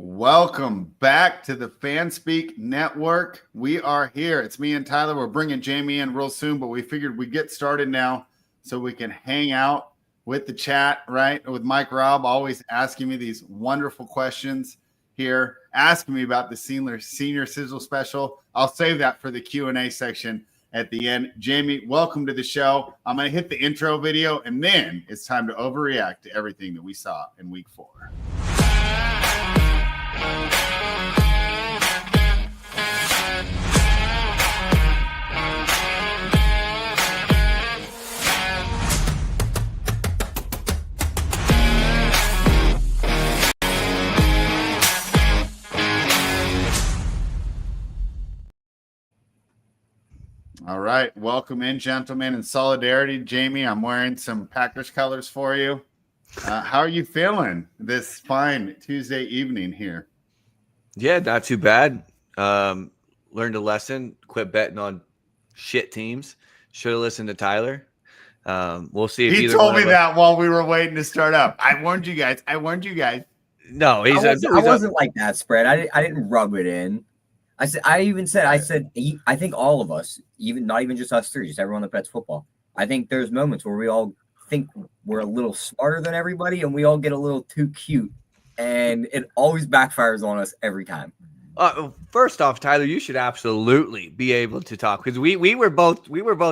Welcome back to the Fanspeak Network. We are here. It's me and Tyler. We're bringing Jamie in real soon, but we figured we'd get started now so we can hang out with the chat, right? With Mike Robb always asking me these wonderful questions here, asking me about the senior sizzle special. I'll save that for the Q&A section at the end. Jamie, welcome to the show. I'm going to hit the intro video, and then it's time to overreact to everything that we saw in week 4. All right. Welcome in, gentlemen. In solidarity, Jamie, I'm wearing some Packers colors for you. How are you feeling this fine Tuesday evening here? Yeah, not too bad. Learned a lesson. Quit betting on shit teams. Should have listened to Tyler. We'll see if he told me that while we were waiting to start up. I warned you guys. No, I wasn't like that, Spread. I didn't rub it in. I said I think all of us, not even just us three, just everyone that bets football. I think there's moments where we all think we're a little smarter than everybody, and we all get a little too cute, and it always backfires on us every time. First off, Tyler, you should absolutely be able to talk because we were both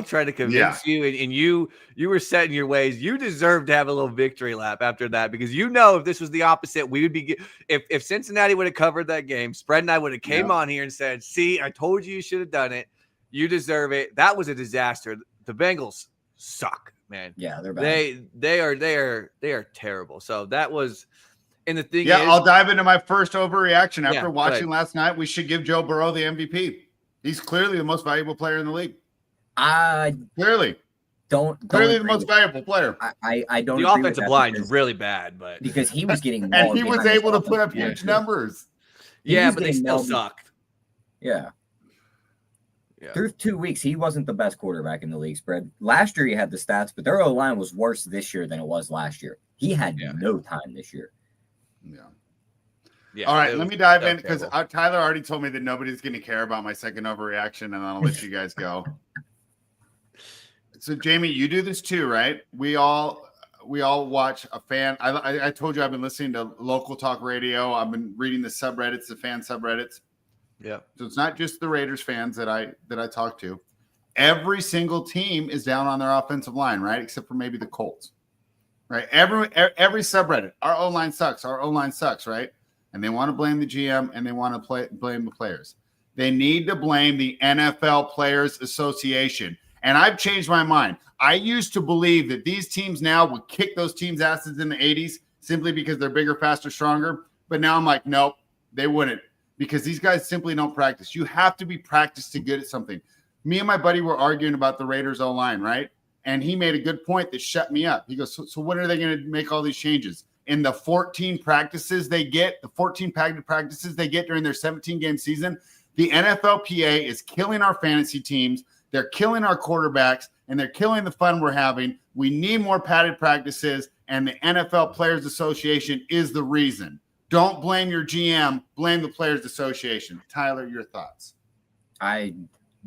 trying to convince you, and you were set in your ways. You deserve to have a little victory lap after that because if this was the opposite, we would be. If Cincinnati would have covered that game, Spread and I would have came on here and said, "See, I told you should have done it. You deserve it." That was a disaster. The Bengals suck, man. Yeah, they're bad. They are terrible. So that was. And the thing is, I'll dive into my first overreaction. After watching last night, we should give Joe Burrow the MVP. He's clearly the most valuable player in the league. Clearly the most valuable player. I don't. The offensive line is really bad, but because he was getting and he was able to put up huge numbers. Yeah, but they still sucked. Yeah. Through 2 weeks, he wasn't the best quarterback in the league. Spread last year, he had the stats, but their O-line was worse this year than it was last year. He had no time this year. Yeah. All right, let me dive in because Tyler already told me that nobody's going to care about my second overreaction, and then I'll let you guys go. So, Jamie, you do this too, right? We all watch a fan. I told you I've been listening to local talk radio. I've been reading the subreddits, the fan subreddits. Yeah. So it's not just the Raiders fans that I talk to. Every single team is down on their offensive line, right? Except for maybe the Colts. Right. Every subreddit, our O-line sucks, right? And they want to blame the GM and they want to blame the players. They need to blame the NFL Players Association. And I've changed my mind. I used to believe that these teams now would kick those teams' asses in the 80s simply because they're bigger, faster, stronger. But now I'm like, nope, they wouldn't because these guys simply don't practice. You have to be practiced to good at something. Me and my buddy were arguing about the Raiders O-line, right? And he made a good point that shut me up. He goes, so when are they going to make all these changes? In the 14 practices they get, the 14 packed practices they get during their 17-game season, the NFLPA is killing our fantasy teams. They're killing our quarterbacks, and they're killing the fun we're having. We need more padded practices, and the NFL Players Association is the reason. Don't blame your GM. Blame the Players Association. Tyler, your thoughts? I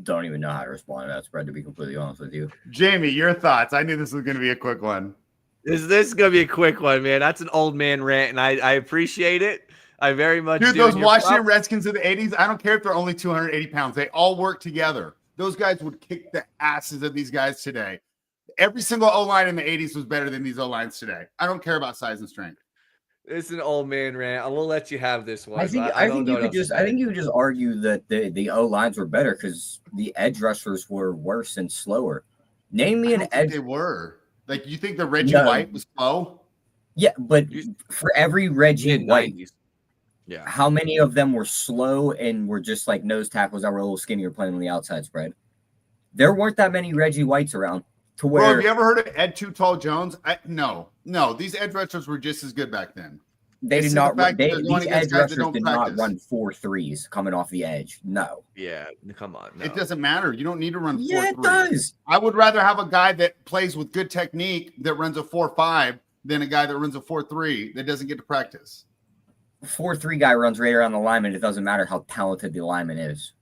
don't even know how to respond to that, Spread, to be completely honest with you. Jamie, your thoughts? I knew this was going to be a quick one. This is going to be a quick one, man. That's an old man rant, and I appreciate it. I very much do. Those Washington Redskins of the 80s, I don't care if they're only 280 pounds. They all work together. Those guys would kick the asses of these guys today. Every single O-line in the 80s was better than these O-lines today. I don't care about size and strength. It's an old man rant. I will let you have this one. I think you could just argue that the O lines were better because the edge rushers were worse and slower. Name me an edge. They were like you think the Reggie White was slow? Yeah, but for every Reggie White, how many of them were slow and were just like nose tackles that were a little skinnier playing on the outside spread? There weren't that many Reggie Whites around. To where, have you ever heard of Ed Too Tall Jones? No. These edge rushers were just as good back then. They did not run. These edge rushers did not run 4.3s coming off the edge. No. Yeah, come on. No. It doesn't matter. You don't need to run 4.3. Yeah, it does. I would rather have a guy that plays with good technique that runs a 4.5 than a guy that runs a 4.3 that doesn't get to practice. 4-3 guy runs right around the lineman, it doesn't matter how talented the lineman is.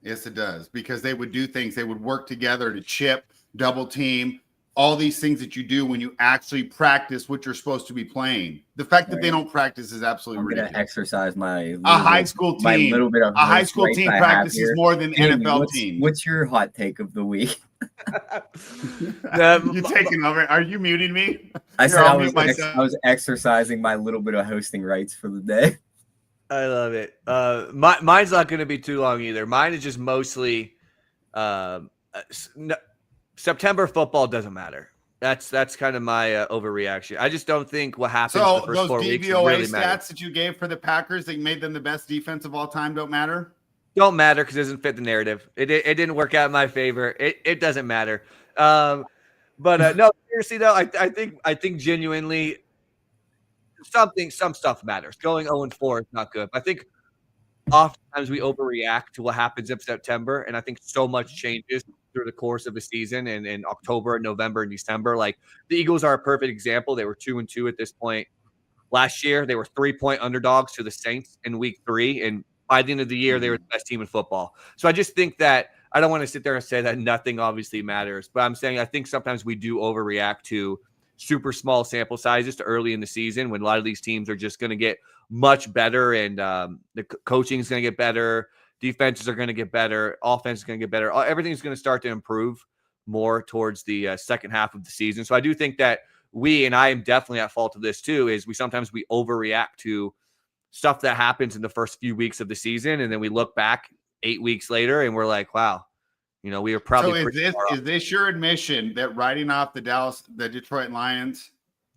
Yes, it does, because they would do things. They would work together to chip, double team, all these things that you do when you actually practice what you're supposed to be playing. The fact that they don't practice is absolutely ridiculous. I'm going to exercise my high school team. little bit of a high school team practices more than Jamie, NFL teams. What's your hot take of the week? You taking over? Are you muting me? I said I was exercising my little bit of hosting rights for the day. I love it. Mine's not going to be too long either. Mine is just mostly September football doesn't matter. That's kind of my overreaction. I just don't think what happens the first 4 weeks really stats matters. that you gave for the Packers that made them the best defense of all time don't matter? Don't matter because it doesn't fit the narrative. It didn't work out in my favor. It doesn't matter. But no, seriously though, I think genuinely some stuff matters. Going 0-4 is not good. I think oftentimes we overreact to what happens in September, and I think so much changes through the course of the season and in October, November, and December. Like the Eagles are a perfect example. They were 2-2 at this point last year. They were 3-point underdogs to the Saints in week 3, and by the end of the year, they were the best team in football. So I just think that I don't want to sit there and say that nothing obviously matters, but I'm saying I think sometimes we do overreact to super small sample sizes to early in the season when a lot of these teams are just going to get much better, and the coaching is going to get better. Defenses are going to get better. Offense is going to get better. Everything's going to start to improve more towards the second half of the season. So I do think that and I am definitely at fault of this too, is we overreact to stuff that happens in the first few weeks of the season. And then we look back 8 weeks later and we're like, wow, we were probably. So is this your admission that writing off the Detroit Lions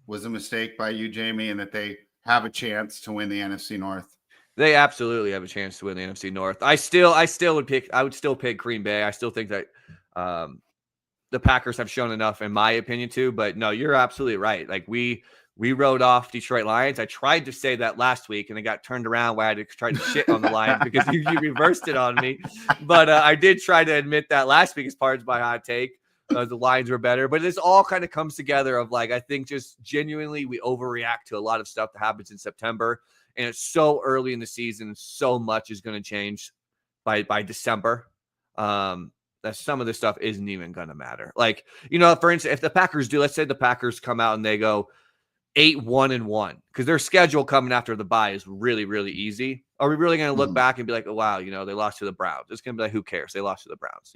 was a mistake by you, Jamie, and that they have a chance to win the NFC North? They absolutely have a chance to win the NFC North. I would still pick Green Bay. I still think that the Packers have shown enough, in my opinion, too. But no, you're absolutely right. Like we wrote off Detroit Lions. I tried to say that last week, and it got turned around where I had to try to shit on the Lions because you reversed it on me. But I did try to admit that last week as part of my hot take. The Lions were better. But this all kind of comes together of like, I think just genuinely we overreact to a lot of stuff that happens in September. And it's so early in the season. So much is going to change by December. That some of this stuff isn't even going to matter. Like, for instance, if the Packers let's say the Packers come out and they go 8-1-1, because their schedule coming after the bye is really, really easy. Are we really going to look back and be like, oh, wow, they lost to the Browns? It's going to be like, who cares? They lost to the Browns.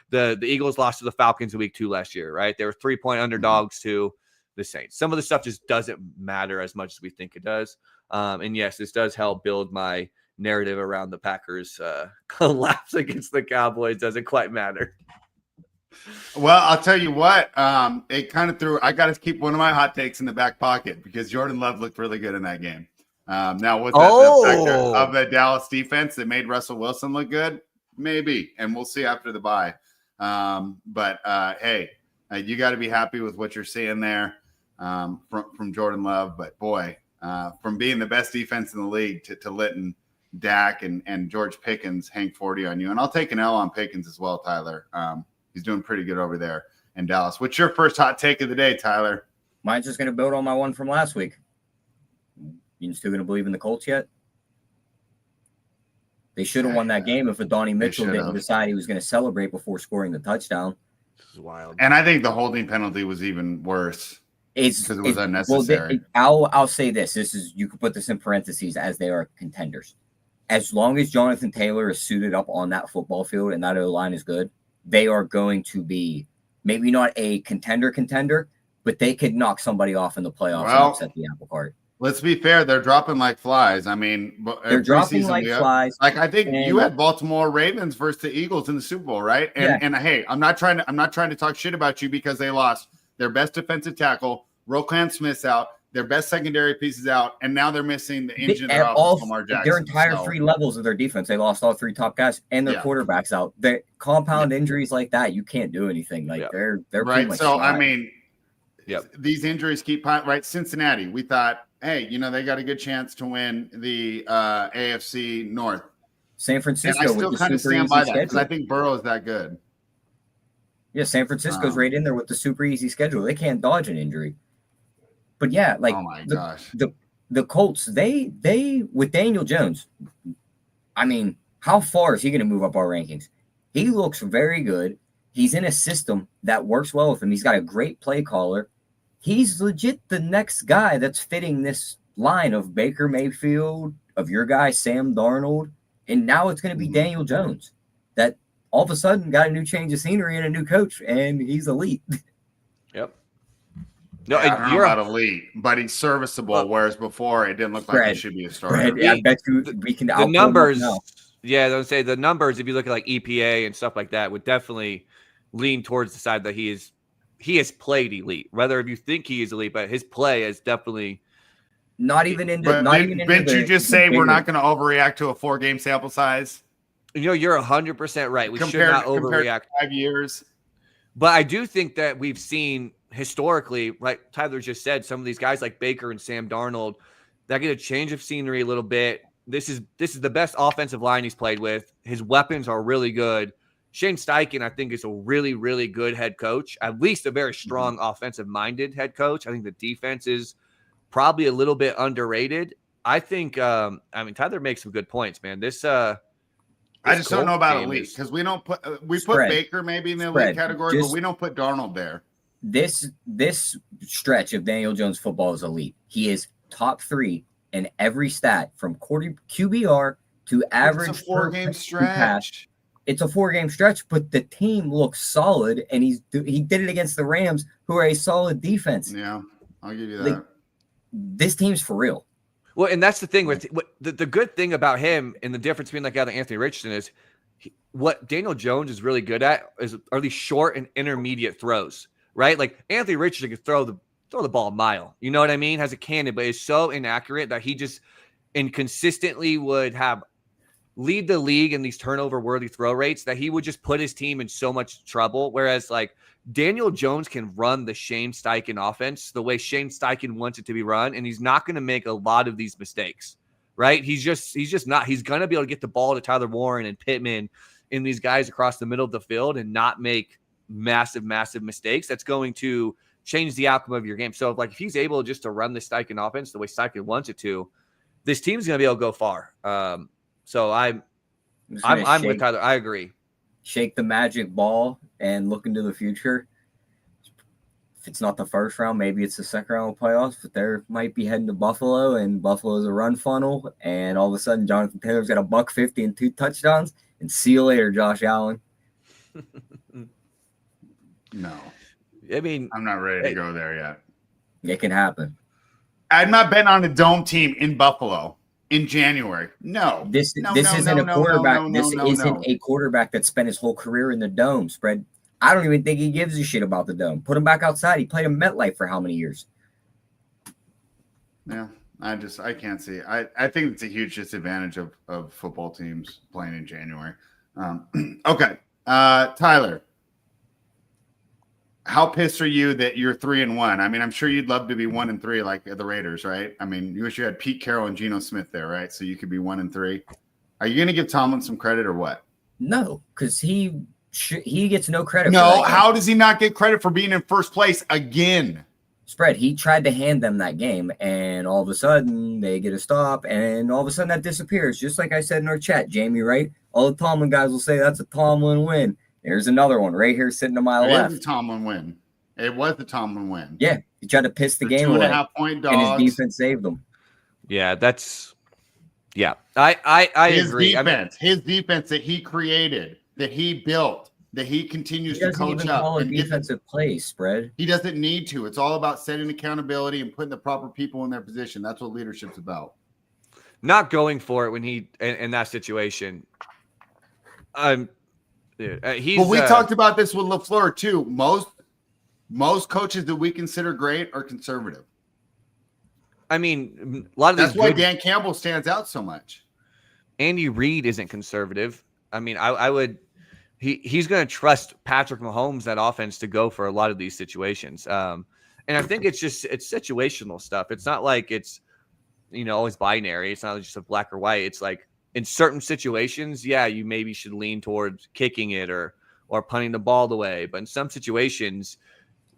The Eagles lost to the Falcons in week 2 last year, right? They were 3-point underdogs to the Saints. Some of the stuff just doesn't matter as much as we think it does. And yes, this does help build my narrative around the Packers collapse against the Cowboys. Doesn't quite matter. Well, I'll tell you what, it kind of I got to keep one of my hot takes in the back pocket because Jordan Love looked really good in that game. Now, was that the factor of the Dallas defense that made Russell Wilson look good? Maybe, and we'll see after the bye. But hey, you got to be happy with what you're seeing there from Jordan Love. But boy, from being the best defense in the league to letting Dak and George Pickens hang 40 on you. And I'll take an L on Pickens as well, Tyler. He's doing pretty good over there in Dallas. What's your first hot take of the day, Tyler? Mine's just going to build on my one from last week. You still going to believe in the Colts yet? They should have won that game if Adonai Mitchell didn't decide he was going to celebrate before scoring the touchdown. This is wild. And I think the holding penalty was even worse because it was unnecessary. I'll say this. You could put this in parentheses as they are contenders. As long as Jonathan Taylor is suited up on that football field and that O-line is good, they are going to be maybe not a contender, but they could knock somebody off in the playoffs and upset the apple cart. Let's be fair. They're dropping like flies. I mean, they're dropping like flies. Like I think you had Baltimore Ravens versus the Eagles in the Super Bowl, right? And hey, I'm not trying to talk shit about you because they lost their best defensive tackle, Roquan Smith's out, their best secondary pieces out, and now they're missing the engine of Lamar Jackson. Their entire 3 levels of their defense, they lost all 3 top guys and their quarterbacks out. The compound injuries like that, you can't do anything. Like they're right. So I mean, these injuries keep right. Cincinnati, we thought, hey, they got a good chance to win the AFC North. San Francisco, and I still kind of stand by that because I think Burrow is that good. Yeah, San Francisco's right in there with the super easy schedule. They can't dodge an injury. But yeah, like oh my gosh, the the Colts, they with Daniel Jones, I mean, how far is he going to move up our rankings? He looks very good. He's in a system that works well with him. He's got a great play caller. He's legit the next guy that's fitting this line of Baker Mayfield, of your guy, Sam Darnold. And now it's going to be Daniel Jones that all of a sudden got a new change of scenery and a new coach, and he's elite. Yep. No, I don't know about elite, but he's serviceable, whereas before it didn't look like he should be a starter. I bet you we can the numbers. Yeah, I would say the numbers, if you look at like EPA and stuff like that, would definitely lean towards the side that he has played elite. Whether if you think he is elite, but his play is definitely not even into. Didn't you just say we're not going to overreact to a 4-game sample size? You're 100% right. We should not overreact. 5 years. But I do think that we've seen historically, like Tyler just said, some of these guys like Baker and Sam Darnold that get a change of scenery a little bit. This is the best offensive line he's played with. His weapons are really good. Shane Steichen, I think, is a really, really good head coach, at least a very strong offensive-minded head coach. I think the defense is probably a little bit underrated. I think, Tyler makes some good points, man. I just don't know about elite because we don't put put Baker maybe in the elite category, but we don't put Darnold there. This stretch of Daniel Jones football is elite. He is top 3 in every stat from QBR to average. It's a 4-game stretch. It's a 4-game stretch, but the team looks solid, and he did it against the Rams, who are a solid defense. Yeah, I'll give you that. Like, this team's for real. Well, and that's the thing with the good thing about him and the difference between like Anthony Richardson is what Daniel Jones is really good at are these short and intermediate throws, right? Like Anthony Richardson can throw the ball a mile. You know what I mean? Has a cannon, but is so inaccurate that he just inconsistently would lead the league in these turnover-worthy throw rates that he would just put his team in so much trouble. Whereas like Daniel Jones can run the Shane Steichen offense the way Shane Steichen wants it to be run, and he's not going to make a lot of these mistakes, right? He's just not. He's going to be able to get the ball to Tyler Warren and Pittman and these guys across the middle of the field and not make massive, massive mistakes. That's going to change the outcome of your game. So if he's able just to run the Steichen offense the way Steichen wants it to, this team's going to be able to go far. So I'm with Tyler. I agree. Shake the magic ball and look into the future. If it's not the first round, maybe it's the second round of playoffs, but they might be heading to Buffalo, and Buffalo's a run funnel, and all of a sudden Jonathan Taylor's got $150 and 2 touchdowns, and see you later, Josh Allen. No. I mean, I'm not ready to go there yet. It can happen. I'm not betting on a dome team in Buffalo in January. No. This isn't a quarterback. This isn't a quarterback that spent his whole career in the dome, spread. I don't even think he gives a shit about the dome. Put him back outside. He played in MetLife for how many years? Yeah, I can't see. I think it's a huge disadvantage of football teams playing in January. Okay. Tyler, how pissed are you that you're 3-1? I mean, I'm sure you'd love to be 1-3 like the Raiders, right? I mean, you wish you had Pete Carroll and Geno Smith there, right? So you could be 1-3. Are you going to give Tomlin some credit or what? No, because he gets no credit. No, how does he not get credit for being in first place again? Spread. He tried to hand them that game, and all of a sudden they get a stop, and all of a sudden that disappears. Just like I said in our chat, Jamie, right? All the Tomlin guys will say that's a Tomlin win. There's another one right here sitting to my left. It was a Tomlin win. It was the Tomlin win. Yeah, he tried to piss the game away. 2.5 point dogs. And his defense saved them. Yeah, I agree. His defense that he created, that he built, that he continues to coach up. Call a defensive play spread. He doesn't need to. It's all about setting accountability and putting the proper people in their position. That's what leadership's about. Not going for it when he in that situation. We talked about this with LaFleur too. Most coaches that we consider great are conservative. I mean, a lot of that's why Dan Campbell stands out so much. Andy Reid isn't conservative. I mean, I would. He's going to trust Patrick Mahomes, that offense, to go for a lot of these situations. And I think it's situational stuff. It's not like it's always binary. It's not just a black or white. It's like in certain situations, yeah, you maybe should lean towards kicking it or punting the ball away. But in some situations,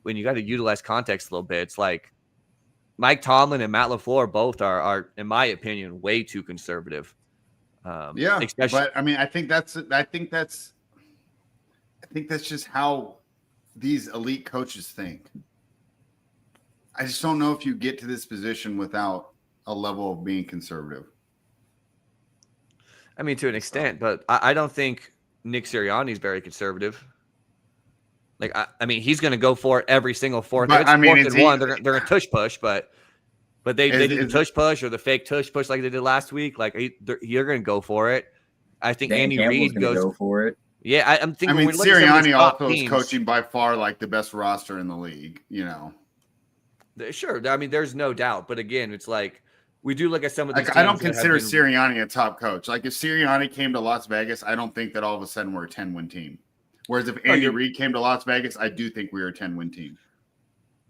when you got to utilize context a little bit, it's like Mike Tomlin and Matt LaFleur both are, in my opinion, way too conservative. But I mean, I think that's just how these elite coaches think. I just don't know if you get to this position without a level of being conservative. I mean, to an extent, but I don't think Nick Sirianni is very conservative. Like, I mean, he's going to go for it every single fourth. But, If it's fourth and one, they're going to tush push, but they didn't tush push or the fake tush push like they did last week. Like, you're going to go for it. I think Andy Reid goes go for it. Yeah, I'm thinking. I mean, Sirianni also is coaching by far like the best roster in the league. You know, sure. I mean, there's no doubt. But again, it's like we do look at some of these. I don't consider Sirianni a top coach. Like if Sirianni came to Las Vegas, I don't think that all of a sudden we're a 10-win team. Whereas if Andy Reid came to Las Vegas, I do think we're a 10-win team.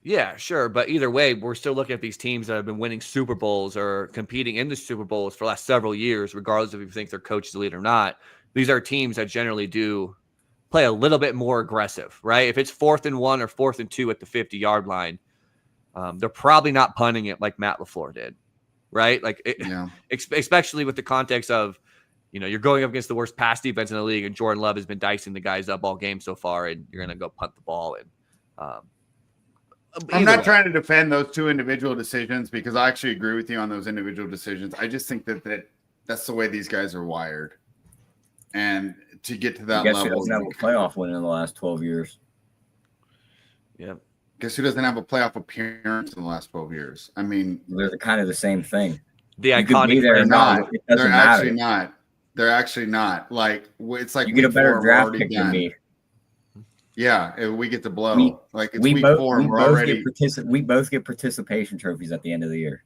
Yeah, sure. But either way, we're still looking at these teams that have been winning Super Bowls or competing in the Super Bowls for the last several years, regardless of if you think their coach is elite or not. These are teams that generally do play a little bit more aggressive, right? If it's 4th and 1 or 4th and 2 at the 50-yard line, they're probably not punting it like Matt LaFleur did, right? Like, especially with the context of, you're going up against the worst pass defense in the league, and Jordan Love has been dicing the guys up all game so far, and you're going to go punt the ball. And I'm not trying to defend those two individual decisions because I actually agree with you on those individual decisions. I just think that that's the way these guys are wired. And to get to that level, he doesn't have a playoff win in the last 12 years. Yeah. Guess who doesn't have a playoff appearance in the last 12 years? I mean, they're kind of the same thing. The iconic. They're not. They're actually not. They're actually not. Like it's like you get a better draft pick than me. Yeah, we get to blow. We both get participation trophies at the end of the year.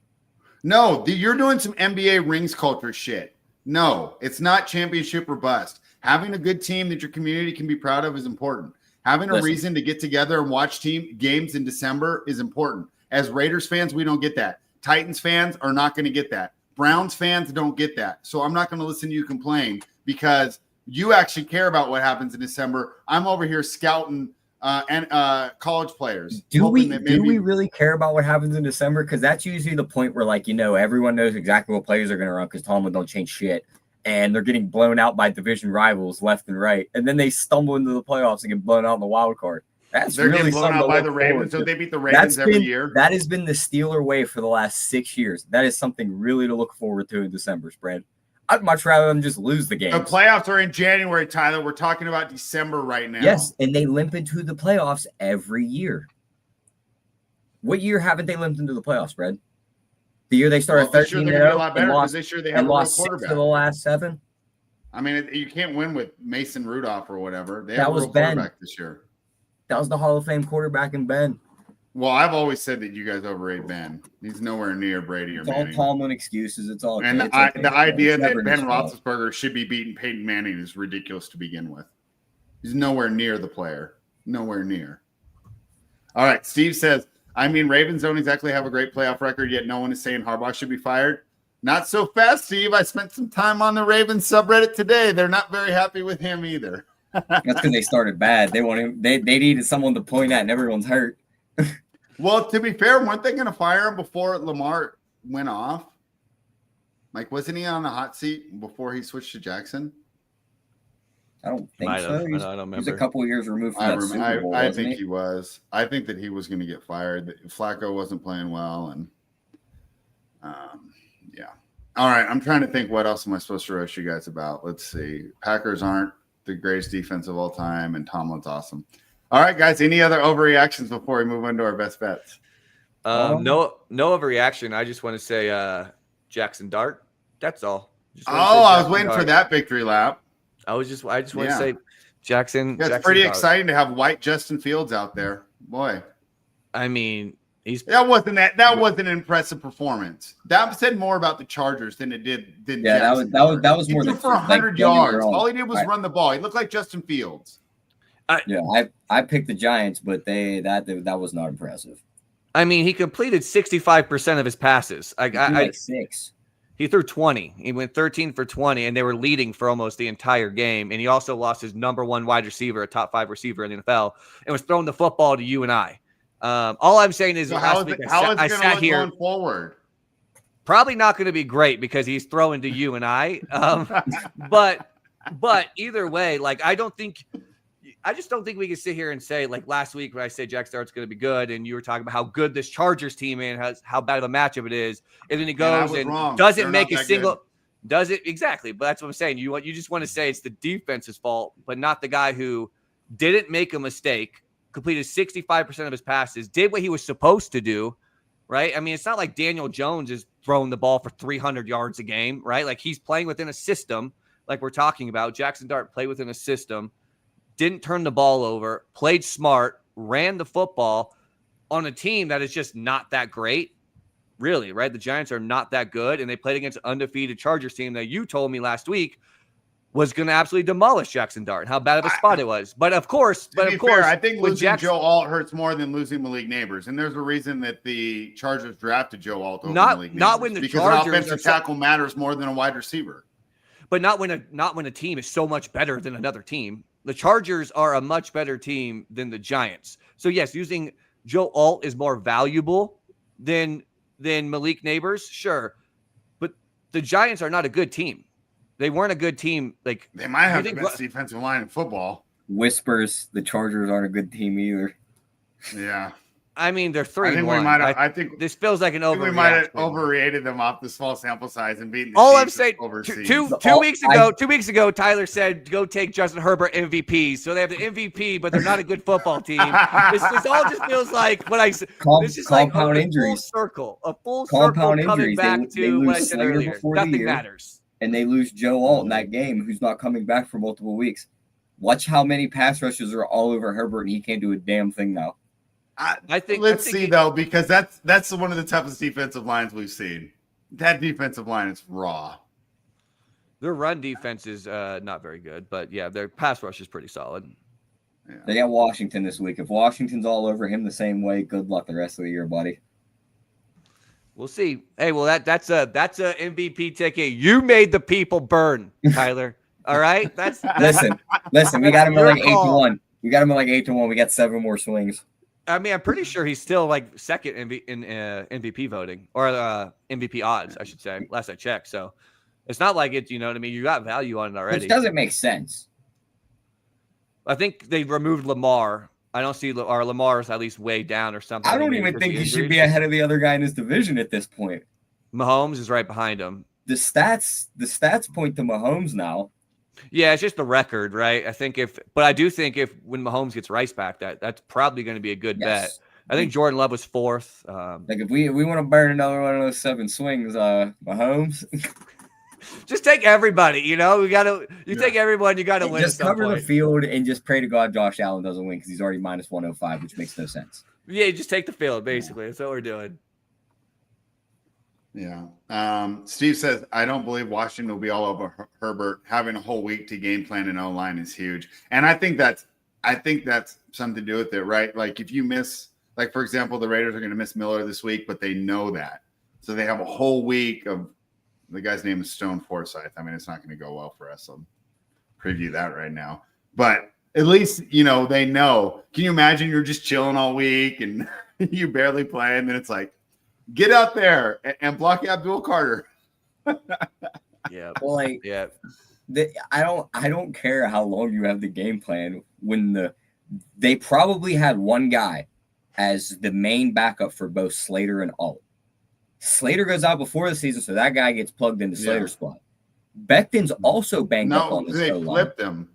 No, you're doing some NBA rings culture shit. No, it's not championship or bust. Having a good team that your community can be proud of is important. Having a reason to get together and watch team games in December is important. As Raiders fans, we don't get that. Titans fans are not going to get that. Browns fans don't get that. So I'm not going to listen to you complain because you actually care about what happens in December. I'm over here scouting college players. Do we really care about what happens in December? Because that's usually the point where, everyone knows exactly what players are going to run because Tomlin don't change shit. And they're getting blown out by division rivals left and right. And then they stumble into the playoffs and get blown out in the wild card. They're really blown out by the Ravens. So they beat the Ravens every year. That has been the Steeler way for the last 6 years. That is something really to look forward to in December, spread. I'd much rather them just lose the game. The playoffs are in January, Tyler. We're talking about December right now. Yes, and they limp into the playoffs every year. What year haven't they limped into the playoffs, Brad? The year they started 13-0 and lost this year they have a real quarterback. 6 of the last 7. I mean, you can't win with Mason Rudolph or whatever. They have a real quarterback this year. That was the Hall of Fame quarterback in Ben. Well, I've always said that you guys overrate Ben. He's nowhere near Brady or Manning. It's all Tomlin excuses. It's all. And the idea that Ben Roethlisberger should be beating Peyton Manning is ridiculous to begin with. He's nowhere near the player. Nowhere near. All right. Steve says, Ravens don't exactly have a great playoff record, yet no one is saying Harbaugh should be fired. Not so fast, Steve. I spent some time on the Ravens subreddit today. They're not very happy with him either. That's because they started bad. They want him. They needed someone to point at, and everyone's hurt. Well, to be fair, weren't they going to fire him before Lamar went off? Like, wasn't he on the hot seat before he switched to Jackson? I don't think so. I don't remember. He's a couple of years removed from that Super Bowl, I think he was. I think that he was going to get fired. Flacco wasn't playing well, and yeah. All right, I'm trying to think what else am I supposed to roast you guys about. Let's see. Packers aren't the greatest defense of all time, and Tomlin's awesome. All right, guys. Any other overreactions before we move on to our best bets? No overreaction. I just want to say Jackson Dart. That's all. I was waiting for that victory lap. I just want to say Jackson. Yeah, it's Jackson pretty Dart. exciting to have white Justin Fields out there. Boy. I mean, that wasn't an impressive performance. That said more about the Chargers than it did. That was more than for 100 yards. All he did was run the ball. He looked like Justin Fields. I picked the Giants, but that was not impressive. I mean, he completed 65% of his passes. Six. He threw 20. He went 13 for 20, and they were leading for almost the entire game. And he also lost his number 1 wide receiver, a top 5 receiver in the NFL, and was throwing the football to you and I. All I'm saying is So last week I sat here going forward. Probably not going to be great because he's throwing to you and I. But either way, like I just don't think we can sit here and say like last week when I said Jack Start's going to be good, and you were talking about how good this Chargers team is, how bad of a matchup it is, and then he goes and doesn't make a single. Good. Does it exactly? But that's what I'm saying. You just want to say it's the defense's fault, but not the guy who didn't make a mistake, completed 65% of his passes, did what he was supposed to do. Right. I mean, it's not like Daniel Jones is throwing the ball for 300 yards a game. Right. Like he's playing within a system like we're talking about. Jackson Dart played within a system, didn't turn the ball over, played smart, ran the football on a team that is just not that great. Really. Right. The Giants are not that good. And they played against an undefeated Chargers team that you told me last week was going to absolutely demolish Jackson Dart. How bad of a spot it was. But of course, I think losing Joe Alt hurts more than losing Malik Neighbors. And there's a reason that the Chargers drafted Joe Alt over Malik Neighbors. Not when the because Chargers an offensive tackle matters more than a wide receiver. But not when a team is so much better than another team. The Chargers are a much better team than the Giants. So yes, using Joe Alt is more valuable than Malik Neighbors, sure. But the Giants are not a good team. They weren't a good team. Like they might have the best defensive line in football. Whispers the Chargers aren't a good team either. Yeah. I mean, they're 3-1. I think this feels like an overreaction. We might have overrated them off the small sample size and beaten. All I'm saying, two weeks ago, Tyler said, "Go take Justin Herbert MVP." So they have the MVP, but they're not a good football team. This all just feels like what I said. This is like injuries. A full circle coming injuries. back to what I said earlier. Nothing matters. And they lose Joe Alt in that game, who's not coming back for multiple weeks. Watch how many pass rushes are all over Herbert, and he can't do a damn thing now. I think though, because that's one of the toughest defensive lines we've seen. That defensive line is raw. Their run defense is not very good, but yeah, their pass rush is pretty solid. Yeah. They got Washington this week. If Washington's all over him the same way, good luck the rest of the year, buddy. We'll see. Hey, well, that's a MVP ticket. You made the people burn, Tyler. All right. That's listen. We got him at like 8-1. We got him at like 8-1. We got 7 more swings. I mean, I'm pretty sure he's still like second in MVP voting or MVP odds, I should say. Last I checked, so it's not like it. You know what I mean? You got value on it already. Which doesn't make sense. I think they removed Lamar. I don't see Lamar's at least way down or something. I don't even think he should be ahead of the other guy in his division at this point. Mahomes is right behind him. The stats point to Mahomes now. Yeah, it's just the record, right? I do think if when Mahomes gets Rice back, that's probably going to be a good bet. I think Jordan Love was 4th. Like if we want to burn another one of those 7 swings, Mahomes. Just take everybody, you know. Take everyone. You got to win. Just cover the field and just pray to God Josh Allen doesn't win because he's already minus 105, which makes no sense. Yeah, just take the field. Basically, that's what we're doing. Yeah. Steve says, I don't believe Washington will be all over Herbert. Having a whole week to game plan and O-line is huge. And I think that's something to do with it, right? Like if you miss, like for example, the Raiders are going to miss Miller this week, but they know that. So they have a whole week of, the guy's name is Stone Forsythe. I mean, it's not going to go well for us. I'll preview that right now. But at least, you know, they know. Can you imagine you're just chilling all week and you barely play, and then it's like, get out there and block Abdul Carter. Yeah. Well, like, yeah. I don't care how long you have the game plan when they probably had one guy as the main backup for both Slater and Alt. Slater goes out before the season, so that guy gets plugged into Slater's spot. Becton's also banged up on this. They flipped him.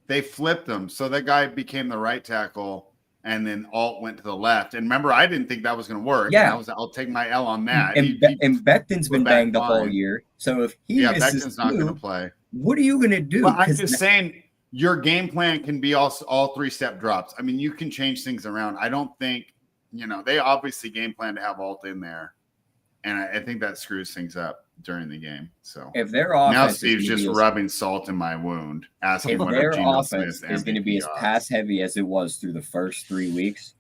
They flipped him. So that guy became the right tackle, and then Alt went to the left. And remember, I didn't think that was going to work. Yeah. I'll take my L on that. And Becton's been banged up all year. So if he misses Becton's not going to play. What are you going to do? Well, I'm just saying your game plan can be all 3-step drops. I mean, you can change things around. I don't think, they obviously game plan to have Alt in there. And I think that screws things up during the game. So if their offense now Steve's just rubbing salt in my wound, asking if what their Geno offense Smith is going to be as pass heavy as it was through the first 3 weeks,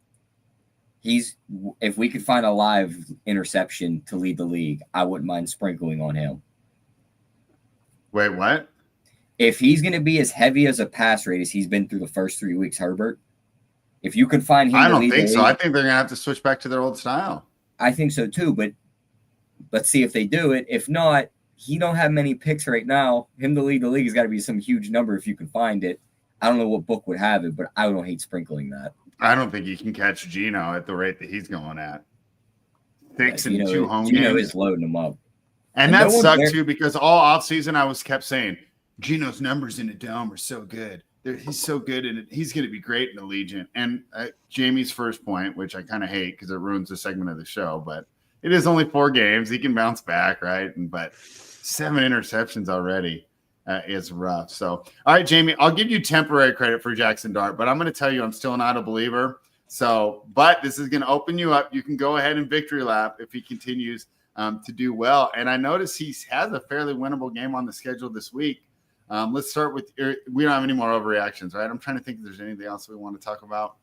if we could find a live interception to lead the league, I wouldn't mind sprinkling on him. Wait, what? If he's going to be as heavy as a pass rate as he's been through the first 3 weeks, Herbert, If you could find him, I don't think so. I think they're gonna have to switch back to their old style. I think so too, but let's see if they do it. If not, he don't have many picks right now. Him to lead the league has got to be some huge number if you can find it. I don't know what book would have it, but I don't hate sprinkling that. I don't think you can catch Geno at the rate that he's going at. 6 and 2 home Geno games. is loading them up. And that sucked too, because all offseason I was kept saying Geno's numbers in the dome are so good. He's so good, and he's going to be great in the Legion. And Jamie's first point, which I kind of hate because it ruins the segment of the show, but it is only 4 games. He can bounce back, right? But 7 interceptions already is rough. So, all right, Jamie, I'll give you temporary credit for Jackson Dart, but I'm going to tell you I'm still not a believer. So, but this is going to open you up. You can go ahead and victory lap if he continues to do well. And I notice he has a fairly winnable game on the schedule this week. Let's start with we don't have any more overreactions, right? I'm trying to think if there's anything else we want to talk about.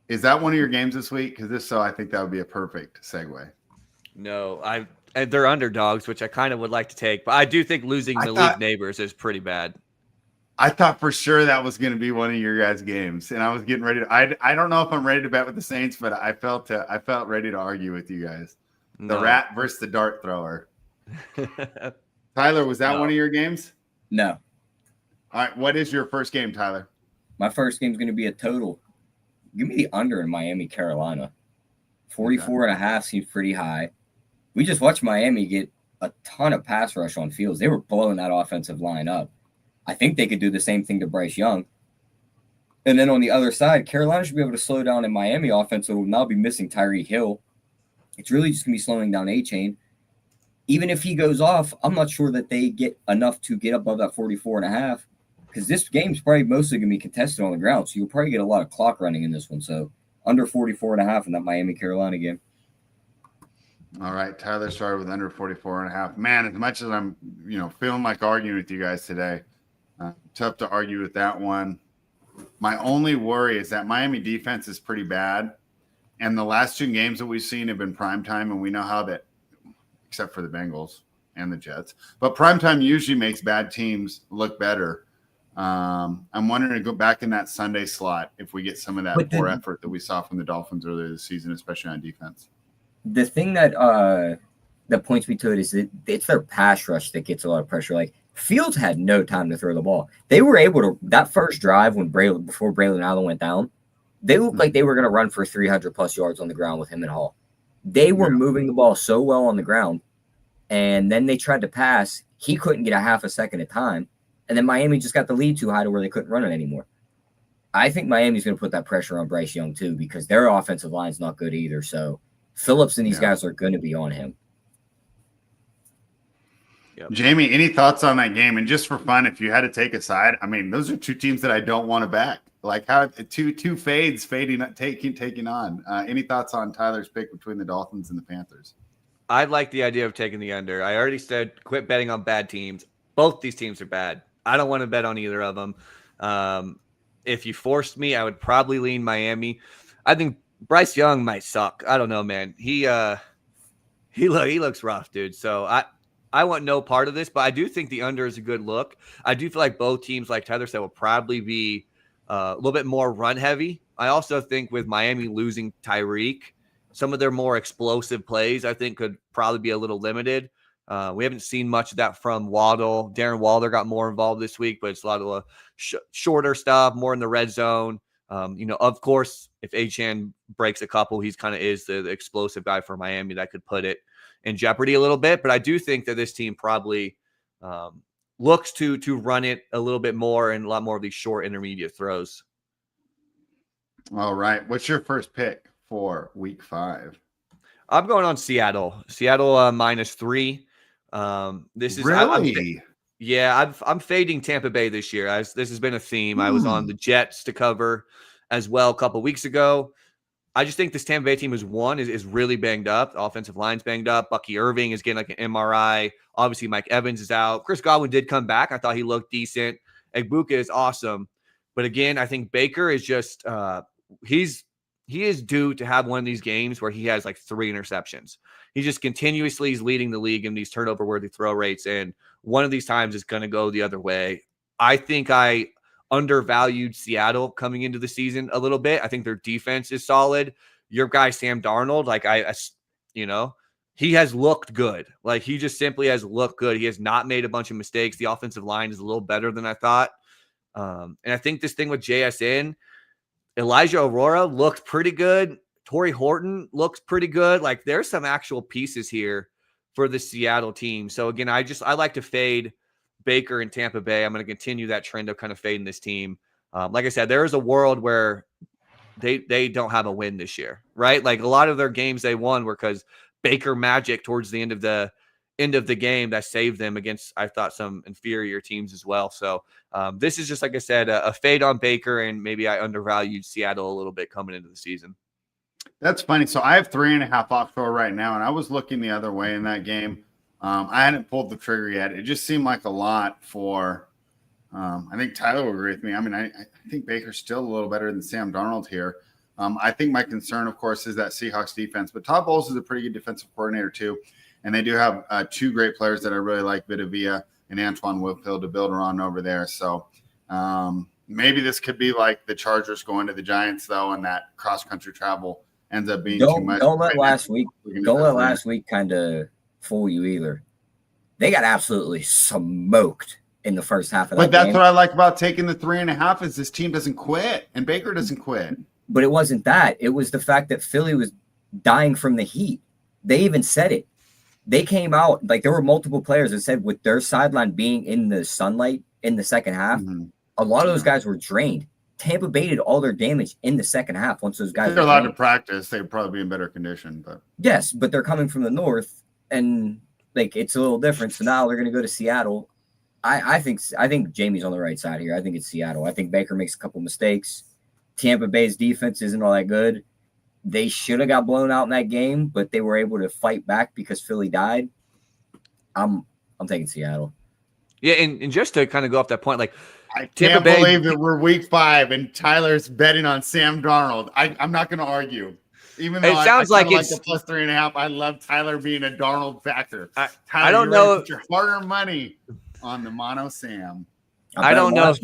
Is that one of your games this week? Because if so, I think that would be a perfect segue. No, they're underdogs, which I kind of would like to take, but I do think losing the league neighbors is pretty bad. I thought for sure that was going to be one of your guys' games, and I was getting ready to. I don't know if I'm ready to bet with the Saints, but I felt ready to argue with you guys. The rat versus the dart thrower. Tyler, was that one of your games? No. All right, what is your first game, Tyler? My first game is going to be a total. Give me the under in Miami, Carolina. 44.5 seems pretty high. We just watched Miami get a ton of pass rush on Fields. They were blowing that offensive line up. I think they could do the same thing to Bryce Young. And then on the other side, Carolina should be able to slow down in Miami offense. So it will now be missing Tyreek Hill. It's really just going to be slowing down A-Chain. Even if he goes off, I'm not sure that they get enough to get above that 44.5 because this game's probably mostly going to be contested on the ground. So you'll probably get a lot of clock running in this one. So under 44.5 in that Miami-Carolina game. All right, Tyler started with under 44.5. Man, as much as I'm, feeling like arguing with you guys today, tough to argue with that one. My only worry is that Miami defense is pretty bad, and the last 2 games that we've seen have been primetime, and we know how that, except for the Bengals and the Jets, but primetime usually makes bad teams look better. I'm wondering to go back in that Sunday slot if we get some of that poor effort that we saw from the Dolphins earlier this season, especially on defense. The thing that points me to it is that it's their pass rush that gets a lot of pressure. Like Fields had no time to throw the ball. They were able to that first drive before Braylon Allen went down. They looked like they were going to run for 300 plus yards on the ground with him and Hall. They were moving the ball so well on the ground, and then they tried to pass. He couldn't get a half a second of time, and then Miami just got the lead too high to where they couldn't run it anymore. I think Miami's going to put that pressure on Bryce Young too because their offensive line's not good either. So Phillips and these guys are going to be on him. Yep. Jamie, any thoughts on that game? And just for fun, if you had to take a side, I mean, those are 2 teams that I don't want to back. Like how two fades taking on. Any thoughts on Tyler's pick between the Dolphins and the Panthers? I like the idea of taking the under. I already said quit betting on bad teams. Both these teams are bad. I don't want to bet on either of them. If you forced me, I would probably lean Miami. I think Bryce Young might suck. I don't know, man. He looks rough, dude. So I want no part of this, but I do think the under is a good look. I do feel like both teams, like Tyler said, will probably be a little bit more run heavy. I also think with Miami losing Tyreek, some of their more explosive plays, I think, could probably be a little limited. We haven't seen much of that from Waddle. Darren Waller got more involved this week, but it's a lot of shorter stuff, more in the red zone. Of course, if Achane breaks a couple, he's kind of is the explosive guy for Miami that could put it in jeopardy a little bit. But I do think that this team probably looks to run it a little bit more and a lot more of these short intermediate throws. All right. What's your first pick for week 5? I'm going on Seattle. Seattle -3. This is really. I'm fading Tampa Bay this year. This has been a theme. I was on the Jets to cover as well a couple weeks ago. I just think this Tampa Bay team is really banged up. The offensive line's banged up. Bucky Irving is getting like an MRI. Obviously, Mike Evans is out. Chris Godwin did come back. I thought he looked decent. Egbuka is awesome. But again, I think Baker is just he is due to have one of these games where he has like 3 interceptions. He just continuously is leading the league in these turnover-worthy throw rates, and one of these times is going to go the other way. I think I undervalued Seattle coming into the season a little bit. I think their defense is solid. Your guy, Sam Darnold, like he has looked good. Like he just simply has looked good. He has not made a bunch of mistakes. The offensive line is a little better than I thought. And I think this thing with JSN, Elijah Aurora looked pretty good. Torrey Horton looks pretty good. Like there's some actual pieces here for the Seattle team. So again, I like to fade Baker and Tampa Bay. I'm going to continue that trend of kind of fading this team. Like I said, there is a world where they don't have a win this year, right? Like a lot of their games they won were because Baker magic towards the end of the game that saved them against, I thought, some inferior teams as well. So this is just, like I said, a fade on Baker, and maybe I undervalued Seattle a little bit coming into the season. That's funny. So I have 3.5 offshore right now, and I was looking the other way in that game. I hadn't pulled the trigger yet. It just seemed like a lot for I think Tyler will agree with me. I mean, I think Baker's still a little better than Sam Darnold here. I think my concern, of course, is that Seahawks defense. But Todd Bowles is a pretty good defensive coordinator, too. And they do have 2 great players that I really like, Vitavia and Antoine Whitfield, to build around over there. So maybe this could be like the Chargers going to the Giants, though, and that cross-country travel ends up being too much. Don't let last week kind of fool you either. They got absolutely smoked in the first half of that game. But that's what I like about taking the 3.5 is this team doesn't quit, and Baker doesn't quit. But it wasn't that. It was the fact that Philly was dying from the heat. They even said it. They came out, like there were multiple players that said with their sideline being in the sunlight in the second half, a lot of those guys were drained. Tampa Bay did all their damage in the second half once those guys if they're allowed to practice, they'd probably be in better condition. But yes, but they're coming from the north, and like it's a little different. So now they're going to go to Seattle. I think Jamie's on the right side here. I think it's Seattle. I think Baker makes a couple mistakes. Tampa Bay's defense isn't all that good. They should have got blown out in that game, but they were able to fight back because Philly died. I'm taking Seattle. Yeah, and just to kind of go off that point, like I can't believe that we're week 5 and Tyler's betting on Sam Darnold. I'm not going to argue. Even though it sounds like it's the plus 3.5, I love Tyler being a Darnold factor. Tyler, I don't know. Put your hard-earned money on the mono Sam. I don't know.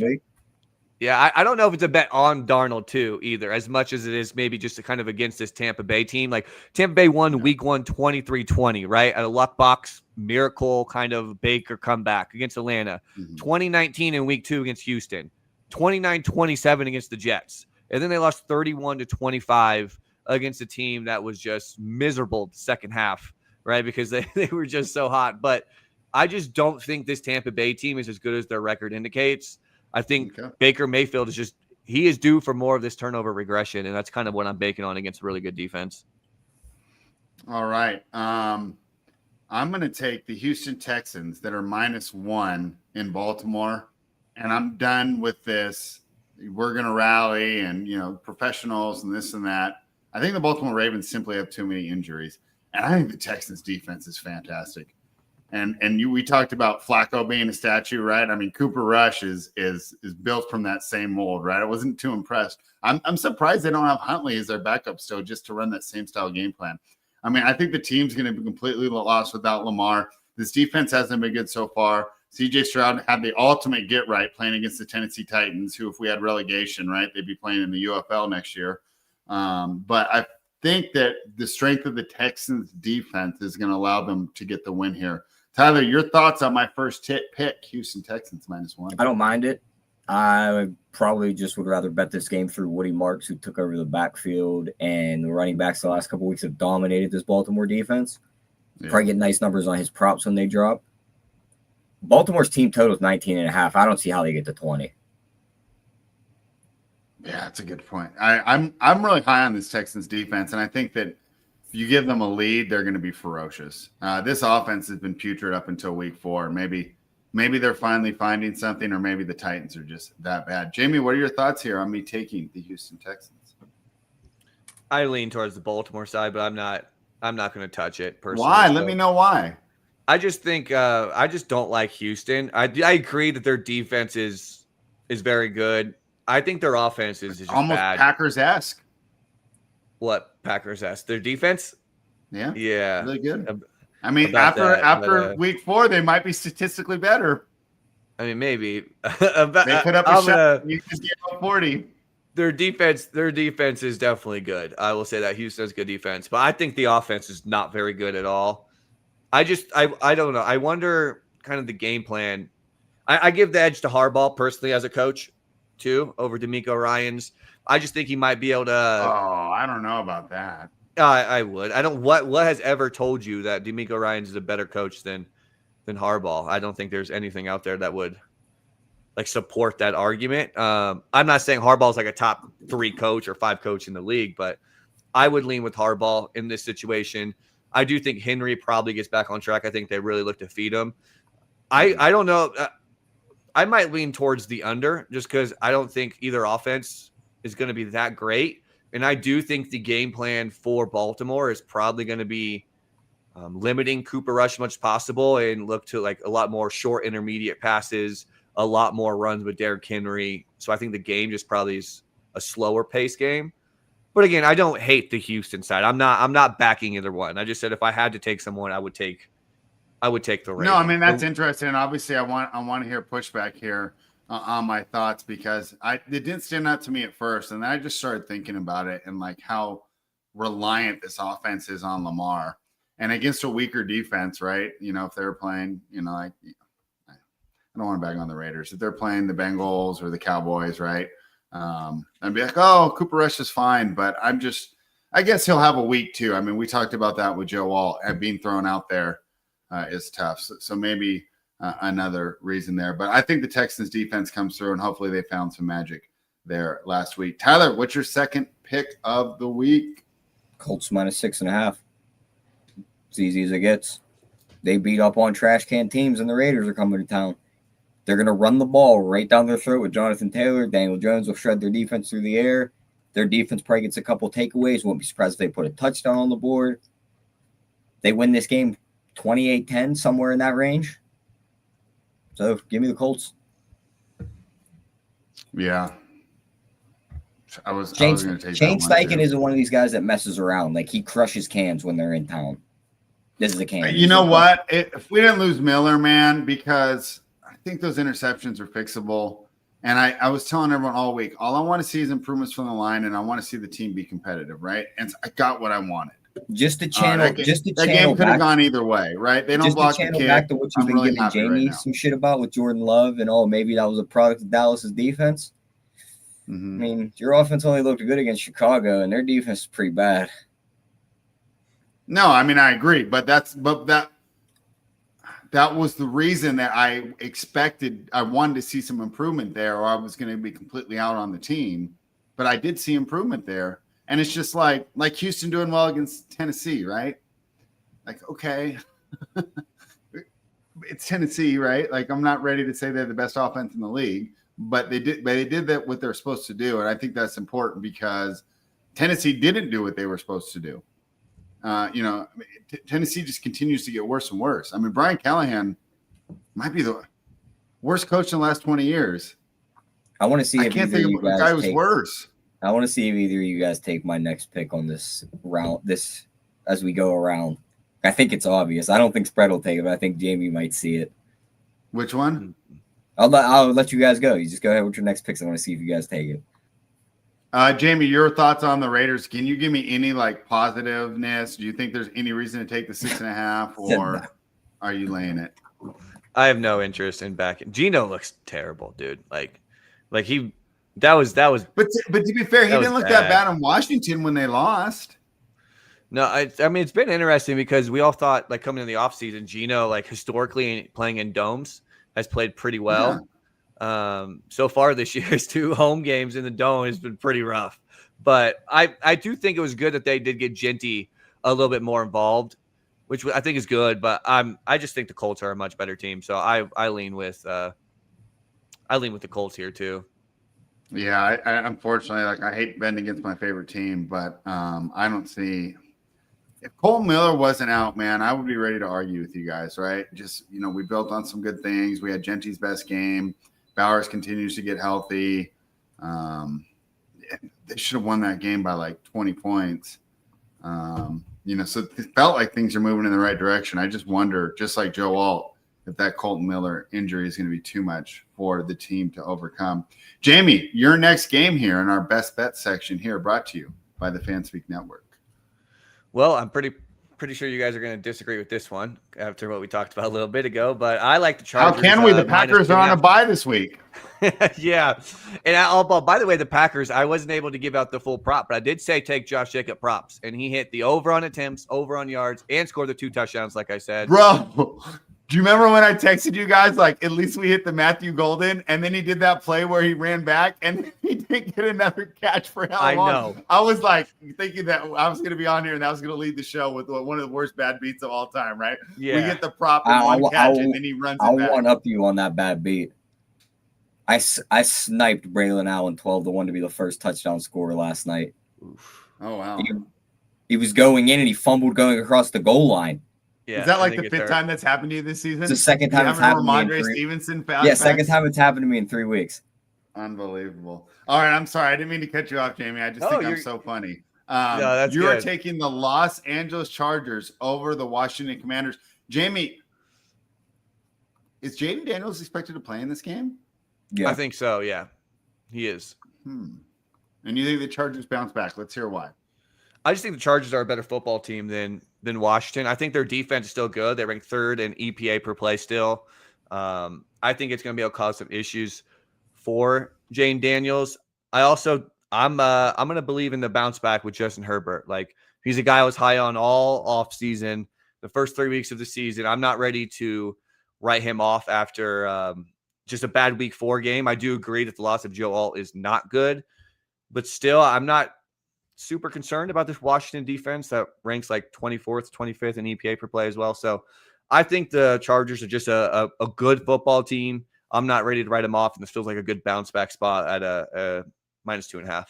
Yeah, I don't know if it's a bet on Darnold too either, as much as it is maybe just a kind of against this Tampa Bay team. Like Tampa Bay won week 1 23-20, right? At a luck box miracle kind of Baker comeback against Atlanta. 2019 in week 2 against Houston. 29-27 against the Jets. And then they lost 31-25 against a team that was just miserable the second half, right? Because they were just so hot. But I just don't think this Tampa Bay team is as good as their record indicates. I think Baker Mayfield he is due for more of this turnover regression, and that's kind of what I'm banking on against a really good defense. All right. I'm going to take the Houston Texans that are -1 in Baltimore, and I'm done with this. We're going to rally and, professionals and this and that. I think the Baltimore Ravens simply have too many injuries, and I think the Texans defense is fantastic. And we talked about Flacco being a statue, right? I mean, Cooper Rush is built from that same mold, right? I wasn't too impressed. I'm surprised they don't have Huntley as their backup still, just to run that same style game plan. I mean, I think the team's going to be completely lost without Lamar. This defense hasn't been good so far. CJ Stroud had the ultimate get right playing against the Tennessee Titans, who, if we had relegation, right, they'd be playing in the UFL next year. But I think that the strength of the Texans defense is going to allow them to get the win here. Tyler, your thoughts on my first pick, Houston Texans -1? I don't mind it. I probably just would rather bet this game through Woody Marks, who took over the backfield, and the running backs the last couple of weeks have dominated this Baltimore defense. Yeah. Probably get nice numbers on his props when they drop. Baltimore's team total is 19.5. I don't see how they get to 20. Yeah, that's a good point. I'm really high on this Texans defense, and I think that if you give them a lead, they're going to be ferocious. This offense has been putrid up until week 4. Maybe they're finally finding something, or maybe the Titans are just that bad. Jamie, what are your thoughts here on me taking the Houston Texans? I lean towards the Baltimore side, but I'm not going to touch it personally. Why? Let me know why. I just think I just don't like Houston. I agree that their defense is very good. I think their offense is just almost bad. Packers-esque. What Packers-esque? Their defense? Yeah. Really good. I mean, after week 4, they might be statistically better. I mean, maybe. They put up a shot. You just gave up 40. Their defense is definitely good. I will say that Houston has good defense, but I think the offense is not very good at all. I don't know. I wonder kind of the game plan. I give the edge to Harbaugh personally as a coach too over D'Amico Ryans. I just think he might be able to. Oh, I don't know about that. I would. I don't. What has ever told you that D'Amico Ryans is a better coach than Harbaugh? I don't think there's anything out there that would like support that argument. I'm not saying Harbaugh is like a top 3 coach or 5 coach in the league, but I would lean with Harbaugh in this situation. I do think Henry probably gets back on track. I think they really look to feed him. I don't know. I might lean towards the under just because I don't think either offense is going to be that great. And I do think the game plan for Baltimore is probably going to be limiting Cooper Rush as much as possible and look to like a lot more short intermediate passes, a lot more runs with Derrick Henry. So I think the game just probably is a slower pace game. But again, I don't hate the Houston side. I'm not backing either one. I just said if I had to take someone, I would take the Ravens. No, I mean that's interesting. Obviously, I want to hear pushback here on my thoughts because it didn't stand out to me at first, and then I just started thinking about it and like how reliant this offense is on Lamar and against a weaker defense, right? You know, if they're playing, you know, like I don't want to bag on the Raiders. If they're playing the Bengals or the Cowboys, right? I'd be like, oh, Cooper Rush is fine, but I guess he'll have a week too. I mean, we talked about that with Joe Wall and being thrown out there is tough. So maybe another reason there. But I think the Texans defense comes through, and hopefully they found some magic there last week. Tyler, what's your second pick of the week? Colts -6.5. It's easy as it gets. They beat up on trash can teams, and the Raiders are coming to town. They're going to run the ball right down their throat with Jonathan Taylor. Daniel Jones will shred their defense through the air. Their defense probably gets a couple takeaways. Won't be surprised if they put a touchdown on the board. They win this game 28-10, somewhere in that range. So give me the Colts. Yeah. I was Shane going to take Shane that one Steichen too. isn't one of these guys that messes around. Like he crushes cans when they're in town. This is a can. You know what? If we didn't lose Miller, man, because I think those interceptions are fixable. And I was telling everyone all week, all I want to see is improvements from the line, and I want to see the team be competitive, right? And I got what I wanted. Just to channel, that game could have gone either way, right? They don't just block to channel the kick. back to what you've been really giving Jamie right now. some shit about with Jordan Love, and maybe that was a product of Dallas's defense. Mm-hmm. I mean, your offense only looked good against Chicago, and their defense is pretty bad. No, I mean I agree, but that was the reason that I expected. I wanted to see some improvement there, or I was going to be completely out on the team. But I did see improvement there, and it's just like Houston doing well against Tennessee, right? Like, okay, it's Tennessee, right? Like, I'm not ready to say they're the best offense in the league, but they did that what they're supposed to do, and I think that's important because Tennessee didn't do what they were supposed to do. Tennessee just continues to get worse and worse. I mean, Brian Callahan might be the worst coach in the last 20 years. I want to see if I can't either think you of a guys guy who's take, worse. I want to see if either of you guys take my next pick on this round. This as we go around. I think it's obvious. I don't think Spread will take it, but I think Jamie might see it. Which one? I'll let you guys go. You just go ahead with your next picks. I want to see if you guys take it. Jamie, your thoughts on the Raiders? Can you give me any positiveness? Do you think there's any reason to take the 6.5, or are you laying it? I have no interest in backing. Geno looks terrible, dude. That was. But to be fair, he didn't look that bad in Washington when they lost. No, I mean it's been interesting because we all thought coming in the offseason, Geno historically playing in domes has played pretty well. Yeah. So far this year, his 2 home games in the dome has been pretty rough. But I do think it was good that they did get Genty a little bit more involved, which I think is good. But I just think the Colts are a much better team, so I lean with the Colts here too. Yeah, I unfortunately I hate betting against my favorite team, but I don't see. If Cole Miller wasn't out, man, I would be ready to argue with you guys, right? Just we built on some good things. We had Genty's best game. Bowers continues to get healthy. They should have won that game by 20 points. So it felt like things are moving in the right direction. I just wonder, just like Joe Alt, that Colton Miller injury is going to be too much for the team to overcome. Jamie, your next game here in our best bet section here, brought to you by the Fanspeak Network. Well, I'm pretty sure you guys are going to disagree with this one after what we talked about a little bit ago, but I like the Chargers. How can we? The Packers are on a bye this week. Yeah. And by the way, the Packers, I wasn't able to give out the full prop, but I did say take Josh Jacobs props, and he hit the over on attempts, over on yards, and scored the 2 touchdowns, like I said. Bro, do you remember when I texted you guys, like, at least we hit the Matthew Golden, and then he did that play where he ran back, and he didn't get another catch for how long? I know. I was, like, thinking that I was going to be on here, and that was going to lead the show with one of the worst bad beats of all time, right? Yeah. We get the prop in one catch, and then he runs it back. I'll one-up you on that bad beat. I sniped Braylon Allen 12-1 to be the first touchdown scorer last night. Oh, wow. He was going in, and he fumbled going across the goal line. Yeah, is that like the fifth time that's happened to you this season? It's the second time it's happened to me. Second time it's happened to me in 3 weeks. Unbelievable. All right, I'm sorry. I didn't mean to cut you off, Jamie. I just think I'm so funny. No, you are taking the Los Angeles Chargers over the Washington Commanders. Jamie, is Jaden Daniels expected to play in this game? Yeah, I think so. Yeah, he is. And you think the Chargers bounce back? Let's hear why. I just think the Chargers are a better football team than Washington. I think their defense is still good. They rank 3rd in EPA per play still. I think it's going to be able to cause some issues for Jane Daniels. I'm going to believe in the bounce back with Justin Herbert. Like, he's a guy I was high on all off season, the first 3 weeks of the season. I'm not ready to write him off after just a bad week 4 game. I do agree that the loss of Joe Alt is not good, but still, I'm not super concerned about this Washington defense that ranks like 24th, 25th in EPA per play as well. So I think the Chargers are just a good football team. I'm not ready to write them off, and this feels like a good bounce back spot at a -2.5.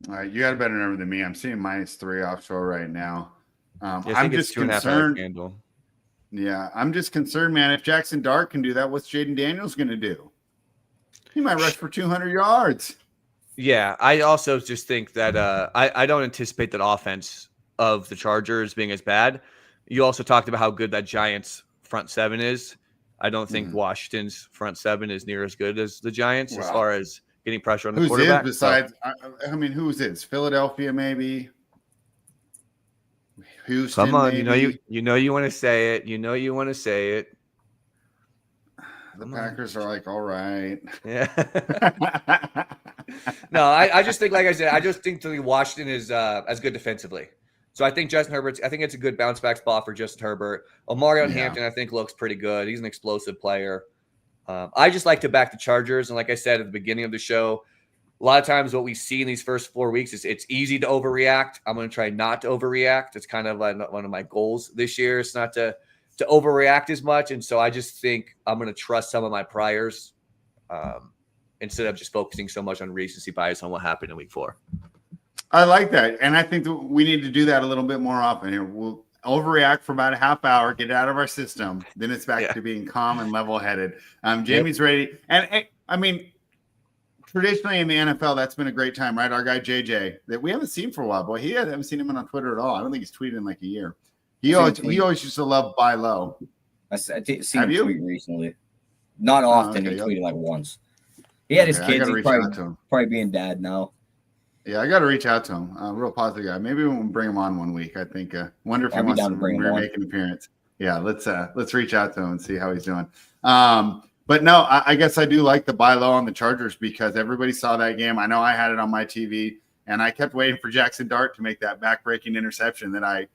All right, you got a better number than me. I'm seeing -3 offshore right now. I'm just concerned. Yeah, I'm just concerned, man. If Jackson Dart can do that, what's Jaden Daniels going to do? He might rush for 200 yards. Yeah, I also just think that I don't anticipate that offense of the Chargers being as bad. You also talked about how good that Giants front 7 is. I don't think Washington's front 7 is near as good as the Giants as far as getting pressure on the quarterback. Who's besides? I mean, who's it? Philadelphia, maybe. Houston. Come on, maybe. you want to say it. You want to say it. The Packers are like, all right. Yeah. No, I just think, like I said, I just think the Washington is as good defensively. So I think Justin Herbert's. I think it's a good bounce back spot for Justin Herbert. Omarion Hampton, I think, looks pretty good. He's an explosive player. I just like to back the Chargers, and like I said at the beginning of the show, a lot of times what we see in these first 4 weeks is it's easy to overreact. I'm going to try not to overreact. It's kind of like one of my goals this year. It's not to overreact as much, and so I just think I'm going to trust some of my priors instead of just focusing so much on recency bias on what happened in week 4. I like that, and I think that we need to do that a little bit more often here. We'll overreact for about a half hour, get it out of our system, then it's back to being calm and level-headed. Jamie's ready, and I mean, traditionally in the NFL, that's been a great time, right? Our guy JJ that we haven't seen for a while, boy, I haven't seen him on Twitter at all. I don't think he's tweeted in like a year. He always used to love buy low. I've seen him tweet recently. Not often. He tweeted like once. He had his kids. He's probably being dad now. Yeah, I got to reach out to him. Real positive guy. Maybe we'll bring him on one week. I think. Wonder if he wants to make an appearance. Yeah, let's reach out to him and see how he's doing. But no, I guess I do like the buy low on the Chargers because everybody saw that game. I know I had it on my TV, and I kept waiting for Jackson Dart to make that back-breaking interception that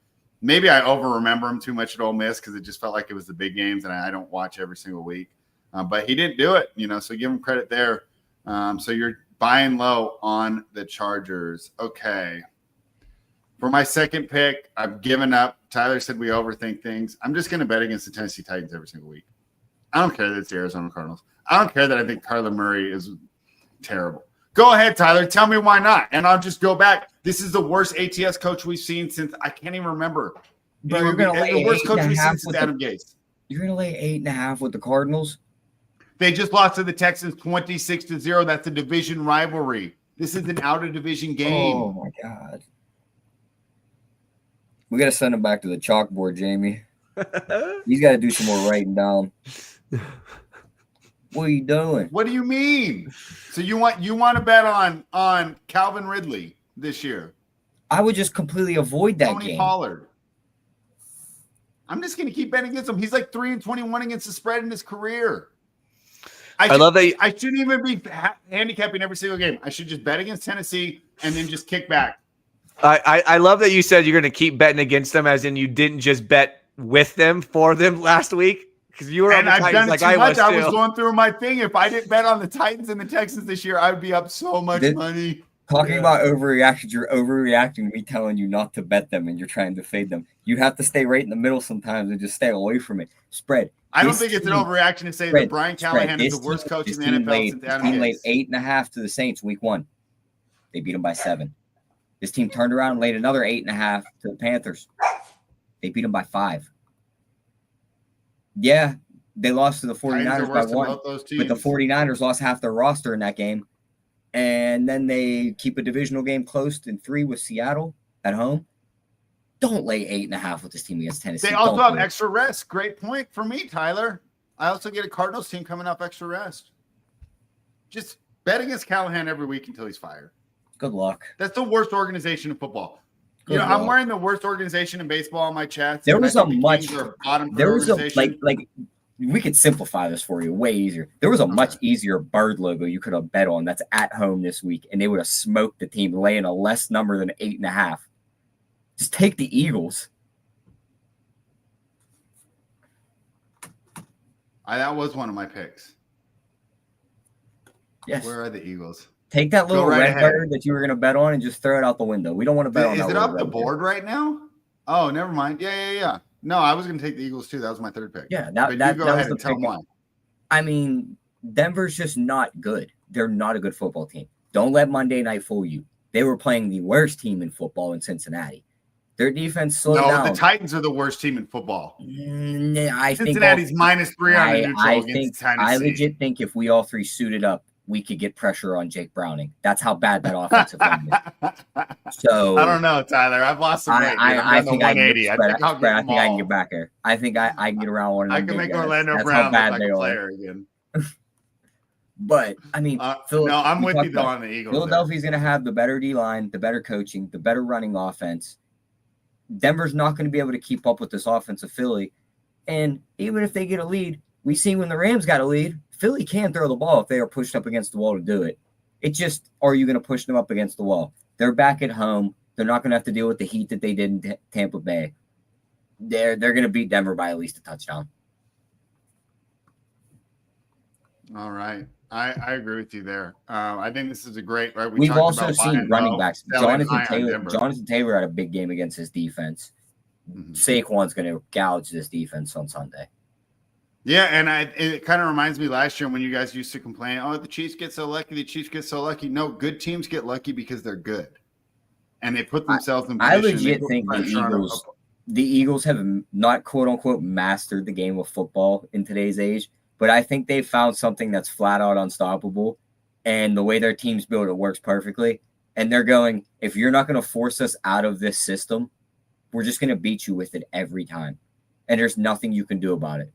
maybe I over-remember him too much at Ole Miss because it just felt like it was the big games, and I don't watch every single week. But he didn't do it, so give him credit there. So you're buying low on the Chargers. Okay. For my second pick, I've given up. Tyler said we overthink things. I'm just going to bet against the Tennessee Titans every single week. I don't care that it's the Arizona Cardinals. I don't care that I think Kyler Murray is terrible. Go ahead, Tyler. Tell me why not. And I'll just go back. This is the worst ATS coach we've seen since I can't even remember. Bro, you're going to lay the worst coach we've seen since Adam Gase. You're going to lay 8.5 with the Cardinals? They just lost to the Texans 26-0. That's a division rivalry. This is an out-of-division game. Oh, my God. We got to send him back to the chalkboard, Jamie. He's got to do some more writing down. What are you doing? What do you mean? So you want to bet on Calvin Ridley this year? I would just completely avoid that Tony game. Pollard. I'm just going to keep betting against him. He's like 3-21 against the spread in his career. I love that. I shouldn't even be handicapping every single game. I should just bet against Tennessee and then just kick back. I love that you said you're going to keep betting against them, as in you didn't just bet with them for them last week, because you were on the Titans like I was too. I was going through my thing. If I didn't bet on the Titans and the Texans this year, I would be up so much money. Talking about overreactions, you're overreacting me telling you not to bet them, and you're trying to fade them. You have to stay right in the middle sometimes and just stay away from it. Spread. I don't think it's an overreaction to say that Brian Callahan is the worst coach in the NFL since Adam Gase. This team laid 8.5 to the Saints week 1. They beat them by 7. This team turned around and laid another 8.5 to the Panthers. They beat them by 5. Yeah, they lost to the 49ers by 1. But the 49ers lost half their roster in that game. And then they keep a divisional game close in 3 with Seattle at home. Don't lay 8.5 with this team against Tennessee. They also have extra rest. Great point for me, Tyler. I also get a Cardinals team coming off extra rest. Just bet against Callahan every week until he's fired. Good luck. That's the worst organization in football. Good luck. I'm wearing the worst organization in baseball on my chats. There was like we could simplify this for you way easier. There was a much easier bird logo you could have bet on that's at home this week, and they would have smoked the team laying a less number than 8.5. Just take the Eagles. That was one of my picks. Yes. Where are the Eagles? Take that little red bird that you were going to bet on and just throw it out the window. We don't want to bet on that. Is it up the board right now? Oh, never mind. Yeah. No, I was going to take the Eagles too. That was my third pick. Yeah, that go ahead and tell why. I mean, Denver's just not good. They're not a good football team. Don't let Monday night fool you. They were playing the worst team in football in Cincinnati. Their defense slowed down. The Titans are the worst team in football. I think Cincinnati's -3 on the neutral against Tennessee. I legit think if we all three suited up, we could get pressure on Jake Browning. That's how bad that offensive line is. So I don't know, Tyler. I've lost some weight. I think I can get back there. I think I can get around one of them. I can make Orlando Brown look like a player again. But I mean, I'm with you though on the Eagles. Philadelphia's going to have the better D line, the better coaching, the better running offense. Denver's not going to be able to keep up with this offensive Philly. And even if they get a lead, we see when the Rams got a lead, Philly can throw the ball if they are pushed up against the wall to do it. It's just, are you going to push them up against the wall? They're back at home. They're not going to have to deal with the heat that they did in Tampa Bay. They're going to beat Denver by at least a touchdown. All right. I agree with you there. I think this is a great, right? We've also seen running backs. Jonathan Taylor had a big game against his defense. Mm-hmm. Saquon's going to gouge this defense on Sunday. Yeah, and it kind of reminds me last year when you guys used to complain, oh, the Chiefs get so lucky, the Chiefs get so lucky. No, good teams get lucky because they're good. And they put themselves in position. I legit think the Eagles have not, quote-unquote, mastered the game of football in today's age, but I think they've found something that's flat-out unstoppable, and the way their team's built, it works perfectly. And they're going, if you're not going to force us out of this system, we're just going to beat you with it every time. And there's nothing you can do about it.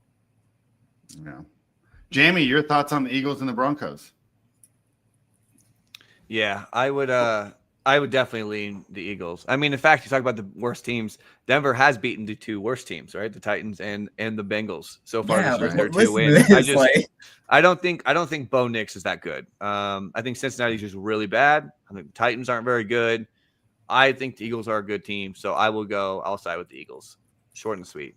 Yeah. Jamie, your thoughts on the Eagles and the Broncos? Yeah, I would definitely lean the Eagles. I mean, in fact, you talk about the worst teams. Denver has beaten the 2 worst teams, right? The Titans and the Bengals so far. Yeah, this year, 2 wins. I don't think Bo Nix is that good. I think Cincinnati's just really bad. I think the Titans aren't very good. I think the Eagles are a good team, so I'll side with the Eagles. Short and sweet.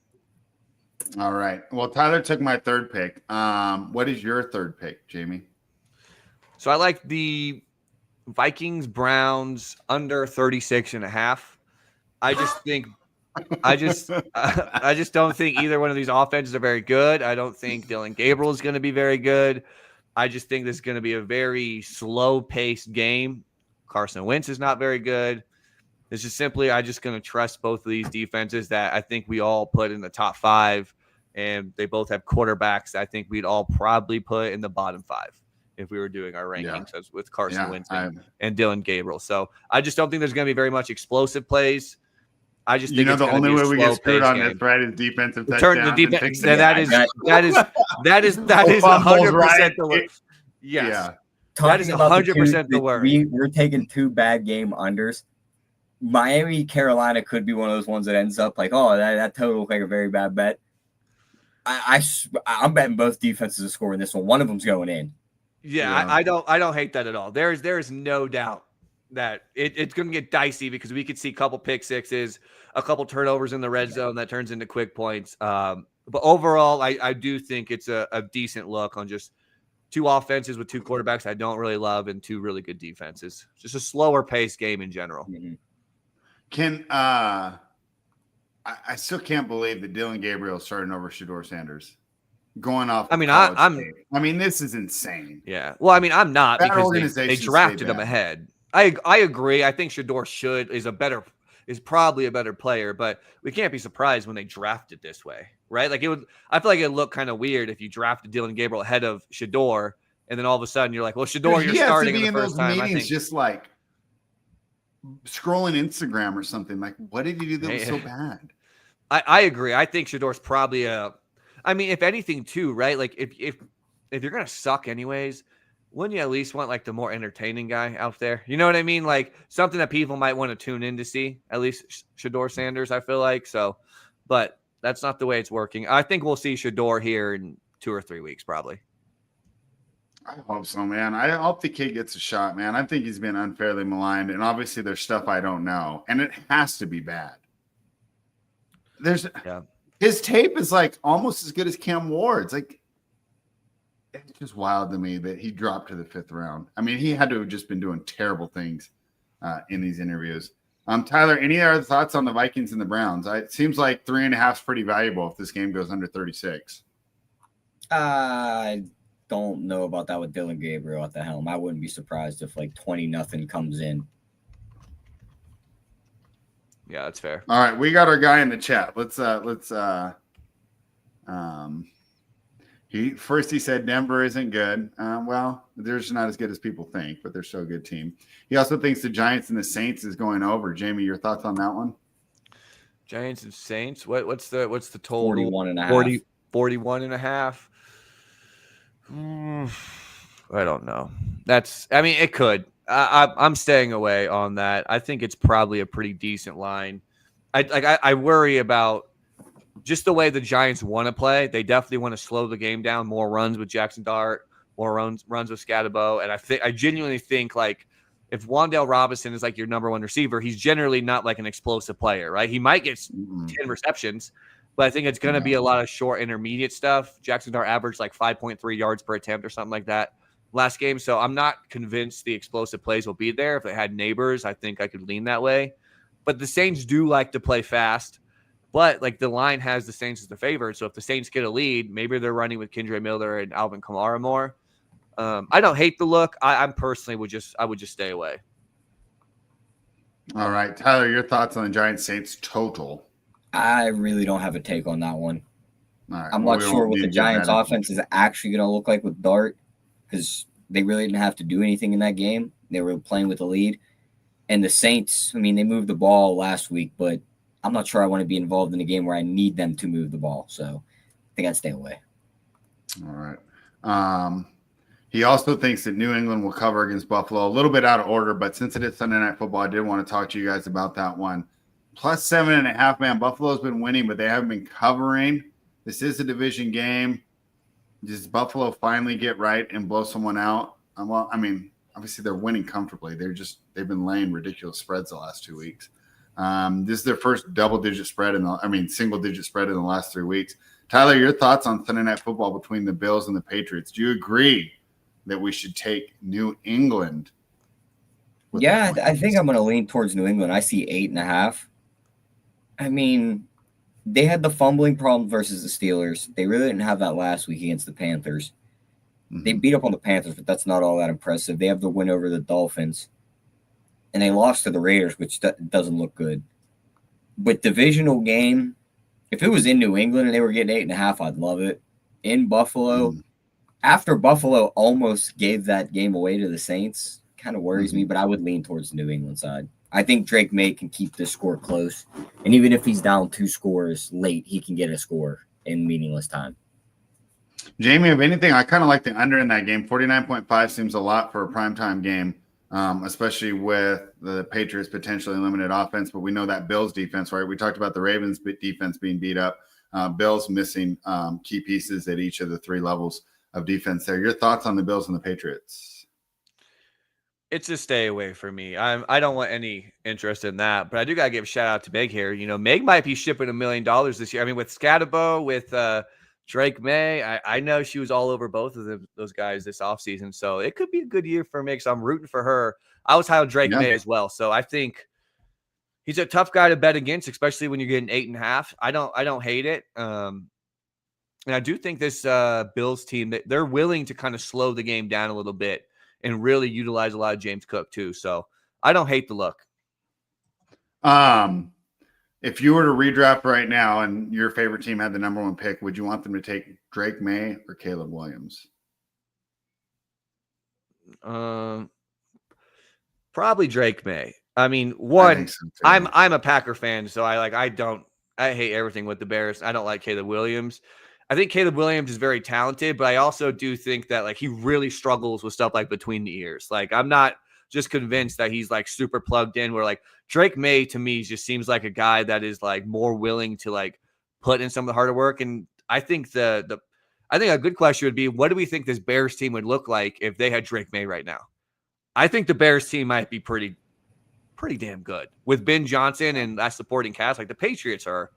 All right. Well, Tyler took my third pick. What is your third pick, Jamie? So I like the Vikings Browns under 36.5. I just don't think either one of these offenses are very good. I don't think Dylan Gabriel is going to be very good. I just think this is going to be a very slow-paced game. Carson Wentz is not very good. This is simply, I'm just going to trust both of these defenses that I think we all put in the top 5, and they both have quarterbacks that I think we'd all probably put in the bottom 5 if we were doing our rankings as with Carson Wentz and Dylan Gabriel. So I just don't think there's going to be very much explosive plays. I just You think know, it's the going to only be way a we get screwed slow-paced on game. this, right, is defensive Turn the touchdown. defense. That is Fumbles, 100% right? the worst. Yes. Yeah. That is Talking about 100% the worry. We're taking 2 bad game unders. Miami, Carolina could be one of those ones that ends up like, oh, that total looked like a very bad bet. I'm betting both defenses to score in this one. One of them's going in. Yeah. I don't hate that at all. There is no doubt that it's going to get dicey because we could see a couple pick sixes, a couple turnovers in the red zone that turns into quick points. But overall, I do think it's a decent look on just 2 offenses with 2 quarterbacks I don't really love and 2 really good defenses. Just a slower paced game in general. Mm-hmm. I still can't believe that Dylan Gabriel is starting over Shedeur Sanders. Going off. I mean, this is insane. Yeah. Well, I mean, I'm not That because they drafted him ahead. I agree. I think Shedeur is probably a better player, but we can't be surprised when they draft it this way, right? Like I feel like it looked kind of weird if you drafted Dylan Gabriel ahead of Shedeur, and then all of a sudden you're like, well, Shedeur, you're starting in the first time. I think just like scrolling Instagram or something. Like, what did he do that was so bad? I agree. I think Shedeur's probably I mean, if anything, too, right? Like, if you're gonna suck anyways, wouldn't you at least want like the more entertaining guy out there? You know what I mean? Like something that people might want to tune in to see. At least Shedeur Sanders, I feel like so. But that's not the way it's working. I think we'll see Shedeur here in 2 or 3 weeks, probably. I hope so, man. I hope the kid gets a shot, man. I think he's been unfairly maligned, and obviously there's stuff I don't know, and it has to be bad. His tape is like almost as good as Cam Ward's. Like, it's just wild to me that he dropped to the 5th round. I mean, he had to have just been doing terrible things in these interviews. Tyler, any other thoughts on the Vikings and the Browns? It seems like 3.5 is pretty valuable if this game goes under 36. I don't know about that with Dylan Gabriel at the helm. I wouldn't be surprised if like 20-0 comes in. Yeah, that's fair. All right, we got our guy in the chat. He said Denver isn't good. Well, they're just not as good as people think, but they're still a good team. He also thinks the Giants and the Saints is going over. Jamie, your thoughts on that one? Giants and Saints. What's the total? 41.5. 41.5. I don't know. It could. I'm staying away on that. I think it's probably a pretty decent line. I worry about just the way the Giants want to play. They definitely want to slow the game down, more runs with Jackson Dart, more runs with Scatabo. And I genuinely think like if Wan'Dale Robinson is like your number 1 receiver, he's generally not like an explosive player, right? He might get 10 receptions, but I think it's going to be a lot of short intermediate stuff. Jackson Dart averaged like 5.3 yards per attempt or something like that last game. So I'm not convinced the explosive plays will be there. If they had Neighbors, I think I could lean that way. But the Saints do like to play fast. But like the line has the Saints as the favorite. So if the Saints get a lead, maybe they're running with Kendre Miller and Alvin Kamara more. I don't hate the look. I personally would just stay away. All right, Tyler, your thoughts on the Giants Saints total? I really don't have a take on that one. All right, I'm not sure what the Giants offense is actually going to look like with Dart because they really didn't have to do anything in that game. They were playing with a lead. And the Saints, I mean, they moved the ball last week, but I'm not sure I want to be involved in a game where I need them to move the ball. So I think I'd stay away. All right. He also thinks that New England will cover against Buffalo. A little bit out of order, but since it is Sunday Night Football, I did want to talk to you guys about that one. Plus 7.5, man. Buffalo's been winning, but they haven't been covering. This is a division game. Does Buffalo finally get right and blow someone out? Well, I mean, obviously they're winning comfortably. They've been laying ridiculous spreads the last 2 weeks. This is their first single-digit spread in the last 3 weeks. Tyler, your thoughts on Sunday Night Football between the Bills and the Patriots? Do you agree that we should take New England? Yeah, I think I'm going to lean towards New England. I see 8.5. I mean, they had the fumbling problem versus the Steelers. They really didn't have that last week against the Panthers. Mm-hmm. They beat up on the Panthers, but that's not all that impressive. They have the win over the Dolphins. And they lost to the Raiders, which doesn't look good. But divisional game, if it was in New England and they were getting 8.5, I'd love it. In Buffalo, after Buffalo almost gave that game away to the Saints, kind of worries me, but I would lean towards the New England side. I think Drake May can keep the score close. And even if he's down 2 scores late, he can get a score in meaningless time. Jamie, if anything, I kind of like the under in that game. 49.5 seems a lot for a primetime game, especially with the Patriots potentially limited offense. But we know that Bills defense, right? We talked about the Ravens defense being beat up. Bills missing key pieces at each of the 3 levels of defense there. Your thoughts on the Bills and the Patriots? It's a stay away for me. I don't want any interest in that, but I do gotta give a shout out to Meg here. You know, Meg might be shipping $1 million this year. I mean, with Scatabo, with Drake May, I know she was all over both of those guys this offseason, so it could be a good year for Meg. So I'm rooting for her. I was high on Drake May as well, so I think he's a tough guy to bet against, especially when you're getting 8.5. I don't hate it. And I do think this Bills team, they're willing to kind of slow the game down a little bit and really utilize a lot of James Cook too. So I don't hate the look. If you were to redraft right now and your favorite team had the number 1 pick, would you want them to take Drake May or Caleb Williams? Probably Drake May. I mean, one, so I'm a Packer fan, so I hate everything with the Bears. I don't like Caleb Williams. I think Caleb Williams is very talented, but I also do think that like he really struggles with stuff like between the ears. Like I'm not just convinced that he's like super plugged in, where like Drake May to me just seems like a guy that is like more willing to like put in some of the harder work. And I think I think a good question would be, what do we think this Bears team would look like if they had Drake May right now? I think the Bears team might be pretty damn good with Ben Johnson and that supporting cast. Like the Patriots are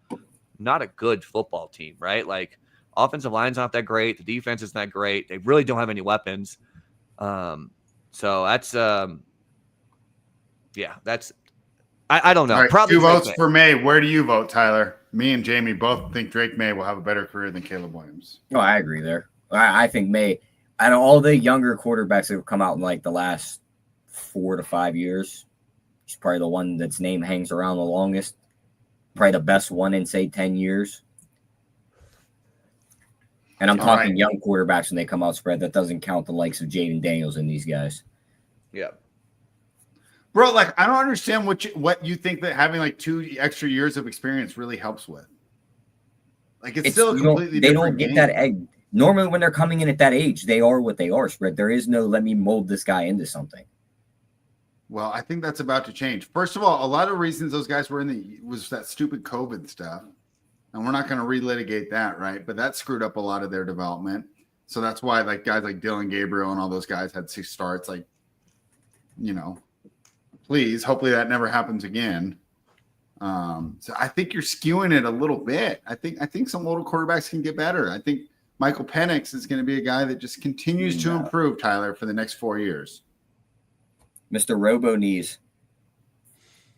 not a good football team, right? Like offensive line's not that great. The defense is not great. They really don't have any weapons. So that's that's I don't know. All right, Probably 2 votes May. for May. Where do you vote, Tyler? Me and Jamie both think Drake May will have a better career than Caleb Williams. Oh, I agree there. I think May, out of all the younger quarterbacks that have come out in like the last 4 to 5 years, he's probably the one that's name hangs around the longest. Probably the best one in, say, 10 years. And I'm talking young quarterbacks when they come out spread. That doesn't count the likes of Jaden Daniels and these guys. Yeah. Bro, like I don't understand what you think that having like 2 extra years of experience really helps with. Like it's still a completely they different don't get game. that egg. Normally when they're coming in at that age, they are what they are spread. There is no let me mold this guy into something. Well, I think that's about to change. First of all, a lot of reasons those guys were was that stupid COVID stuff. And we're not going to relitigate that, right? But that screwed up a lot of their development. So that's why like guys like Dylan Gabriel and all those guys had 6 starts. Like, you know, please, hopefully that never happens again. So I think you're skewing it a little bit. I think some older quarterbacks can get better. I think Michael Penix is going to be a guy that just continues to improve, Tyler, for the next 4 years. Mr. Robo Knees.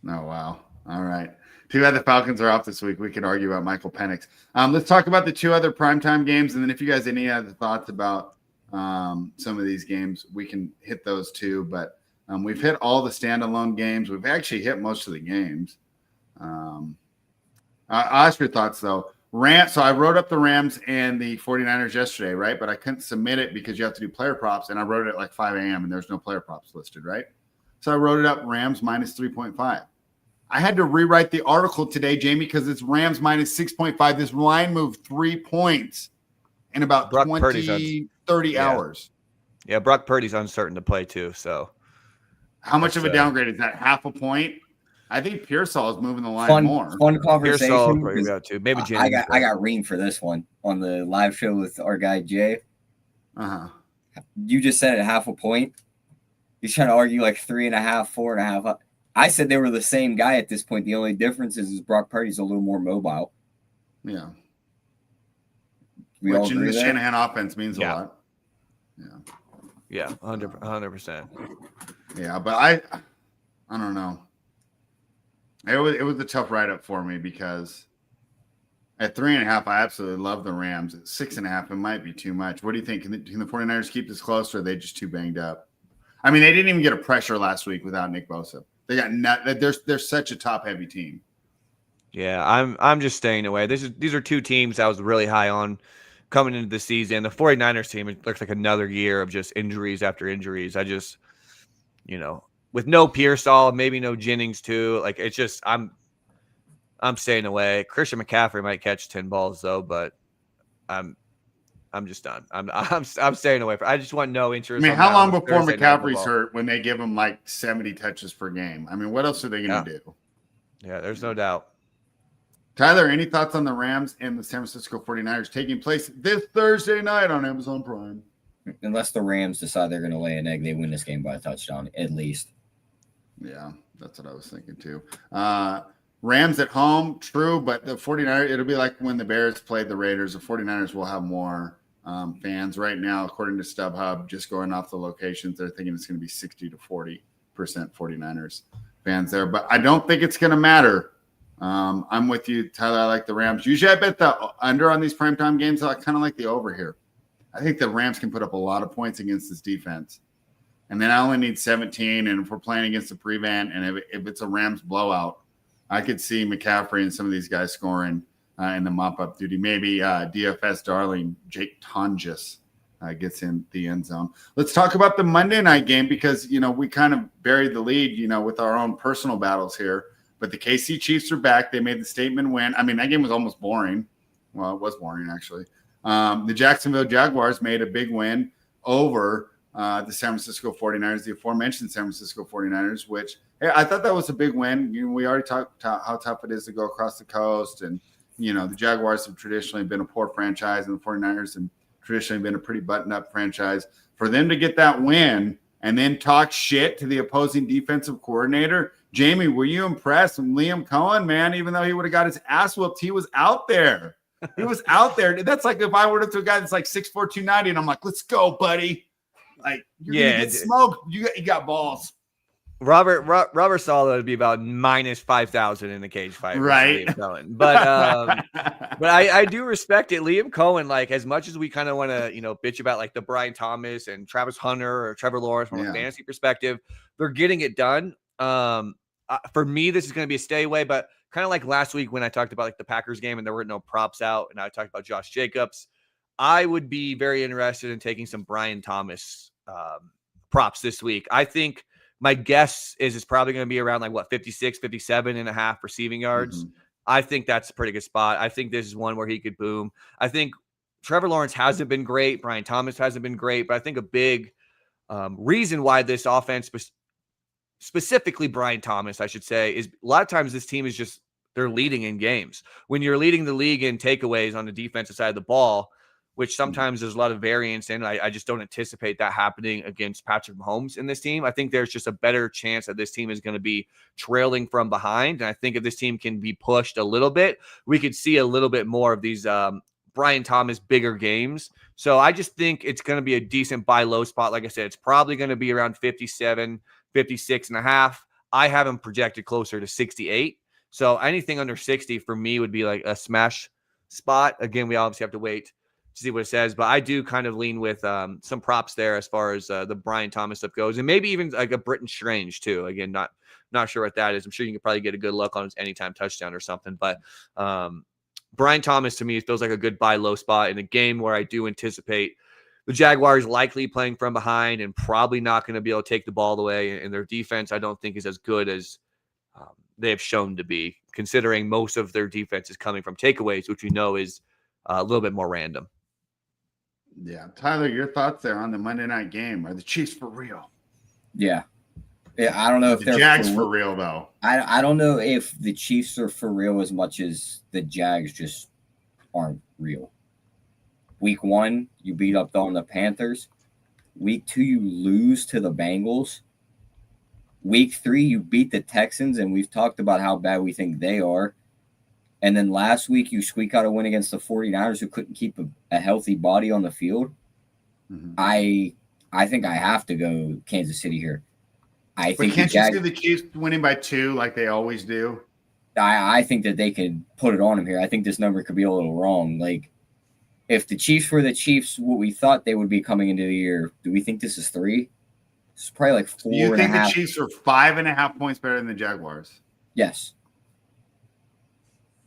Oh, wow. All right. Too bad the Falcons are off this week. We can argue about Michael Penix. Let's talk about the 2 other primetime games. And then if you guys have any other thoughts about some of these games, we can hit those too. But we've hit all the standalone games. We've actually hit most of the games. I'll ask your thoughts, though. So I wrote up the Rams and the 49ers yesterday, right? But I couldn't submit it because you have to do player props. And I wrote it at like 5 a.m. and there's no player props listed, right? So I wrote it up Rams minus 3.5. I had to rewrite the article today, Jamie, because it's Rams minus 6.5. This line moved 3 points in about 30 hours. Yeah, Brock Purdy's uncertain to play too. So how much of a downgrade is that? Half a point? I think Pearsall is moving the line more. Fun conversation. Pearsall too. Maybe James. I got reamed for this one on the live show with our guy Jay. You just said it half a point. He's trying to argue like 3.5, 4.5. I said they were the same guy at this point. The only difference is Brock Purdy's a little more mobile. Yeah. Which in the Shanahan offense means a lot. Yeah. Yeah, 100%. Yeah, but I don't know. It was a tough write-up for me because at 3.5, I absolutely love the Rams. At 6.5, it might be too much. What do you think? Can the 49ers keep this close, or are they just too banged up? I mean, they didn't even get a pressure last week without Nick Bosa. They got they're such a top-heavy team. Yeah, I'm just staying away. These are 2 teams I was really high on coming into the season. The 49ers team, it looks like another year of just injuries after injuries. I just, with no Pearsall, maybe no Jennings too. Like it's just I'm staying away. Christian McCaffrey might catch 10 balls though, but I'm just done. I'm staying away. I just want no I interest. mean, on how that long on before Thursday Night McCaffrey's Football. hurt when they give him like 70 touches per game? I mean, what else are they going to do? Yeah, there's no doubt. Tyler, any thoughts on the Rams and the San Francisco 49ers taking place this Thursday night on Amazon Prime? Unless the Rams decide they're going to lay an egg, they win this game by a touchdown, at least. Yeah, that's what I was thinking too. Rams at home, true, but the 49ers, it'll be like when the Bears played the Raiders. The 49ers will have more fans right now, according to StubHub, just going off the locations. They're thinking it's going to be 60 to 40% 49ers fans there, but I don't think it's going to matter. I'm with you, Tyler. I like the Rams. Usually I bet the under on these primetime games. I kind of like the over here. I think the Rams can put up a lot of points against this defense. And then I only need 17. And if we're playing against the prevent, and if it's a Rams blowout, I could see McCaffrey and some of these guys scoring in the mop-up duty. Maybe DFS darling Jake Tonjes gets in the end zone. Let's talk about the Monday night game because, we kind of buried the lead, with our own personal battles here. But the KC Chiefs are back. They made the statement win. I mean, that game was almost boring. Well, it was boring, actually. The Jacksonville Jaguars made a big win over the San Francisco 49ers, the aforementioned San Francisco 49ers, which hey, I thought that was a big win. We already talked how tough it is to go across the coast. And, the Jaguars have traditionally been a poor franchise, and the 49ers have traditionally been a pretty buttoned-up franchise. For them to get that win and then talk shit to the opposing defensive coordinator, Jamie, were you impressed with Liam Cohen, man? Even though he would have got his ass whooped, he was out there. He was out there. That's like if I were to a guy that's like 6'4", 290, and I'm like, let's go, buddy. Like, you're going to get smoked. You got balls. Robert Saleh would be about minus 5,000 in the cage fight. Right. But I do respect it. Liam Cohen, like as much as we kind of want to, bitch about like the Brian Thomas and Travis Hunter or Trevor Lawrence from a fantasy perspective, they're getting it done. For me, this is going to be a stay away, but kind of like last week when I talked about like the Packers game and there were no props out and I talked about Josh Jacobs, I would be very interested in taking some Brian Thomas props this week. I think my guess is it's probably going to be around like 56, 57 and a half receiving yards. Mm-hmm. I think that's a pretty good spot. I think this is one where he could boom. I think Trevor Lawrence hasn't been great. Brian Thomas hasn't been great, but I think a big reason why this offense, specifically Brian Thomas, I should say, is a lot of times this team is just, they're leading in games. When you're leading the league in takeaways on the defensive side of the ball, which sometimes there's a lot of variance in. I just don't anticipate that happening against Patrick Mahomes in this team. I think there's just a better chance that this team is going to be trailing from behind. And I think if this team can be pushed a little bit, we could see a little bit more of these Brian Thomas bigger games. So I just think it's going to be a decent buy low spot. Like I said, it's probably going to be around 57, 56 and a half. I have him projected closer to 68. So anything under 60 for me would be like a smash spot. Again, we obviously have to wait to see what it says, but I do kind of lean with some props there as far as the Brian Thomas stuff goes, and maybe even like a Britton Strange too. Again, not sure what that is. I'm sure you can probably get a good look on his anytime touchdown or something, but Brian Thomas to me feels like a good buy low spot in a game where I do anticipate the Jaguars likely playing from behind and probably not going to be able to take the ball away, and their defense I don't think is as good as they have shown to be, considering most of their defense is coming from takeaways, which we know is a little bit more random. Yeah. Tyler, your thoughts there on the Monday night game. Are the Chiefs for real? Yeah. I don't know if the Jags for real, though. I don't know if the Chiefs are for real as much as the Jags just aren't real. Week 1, you beat up on the Panthers. Week 2, you lose to the Bengals. Week 3, you beat the Texans, and we've talked about how bad we think they are. And then last week, you squeak out a win against the 49ers who couldn't keep a healthy body on the field. Mm-hmm. I think I have to go Kansas City here. But can't you see the Chiefs winning by 2 like they always do? I think that they could put it on them here. I think this number could be a little wrong. Like, if the Chiefs were the Chiefs, what we thought they would be coming into the year, do we think this is 3? It's probably like 4 you and a half. You think the Chiefs are 5.5 points better than the Jaguars? Yes.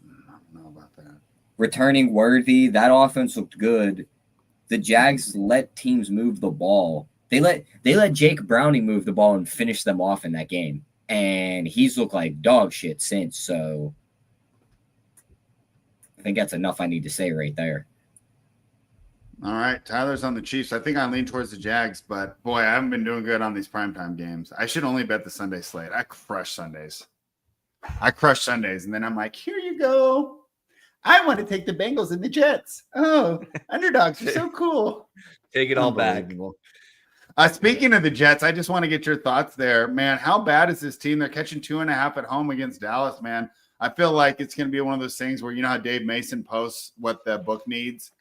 I don't know about that. Returning Worthy, that offense looked good. The Jags let teams move the ball. They let Jake Browning move the ball and finish them off in that game, and he's looked like dog shit since. So I think that's enough I need to say right there. All right, Tyler's on the Chiefs. I think I lean towards the Jags, but boy, I haven't been doing good on these primetime games. I should only bet the Sunday slate. I crush Sundays, and then I'm like, here you go. I want to take the Bengals and the Jets. Oh, underdogs are so cool. Take it all back. Speaking of the Jets, I just want to get your thoughts there, man. How bad is this team? They're catching 2.5 at home against Dallas, man. I feel like it's going to be one of those things where, you know how Dave Mason posts what the book needs?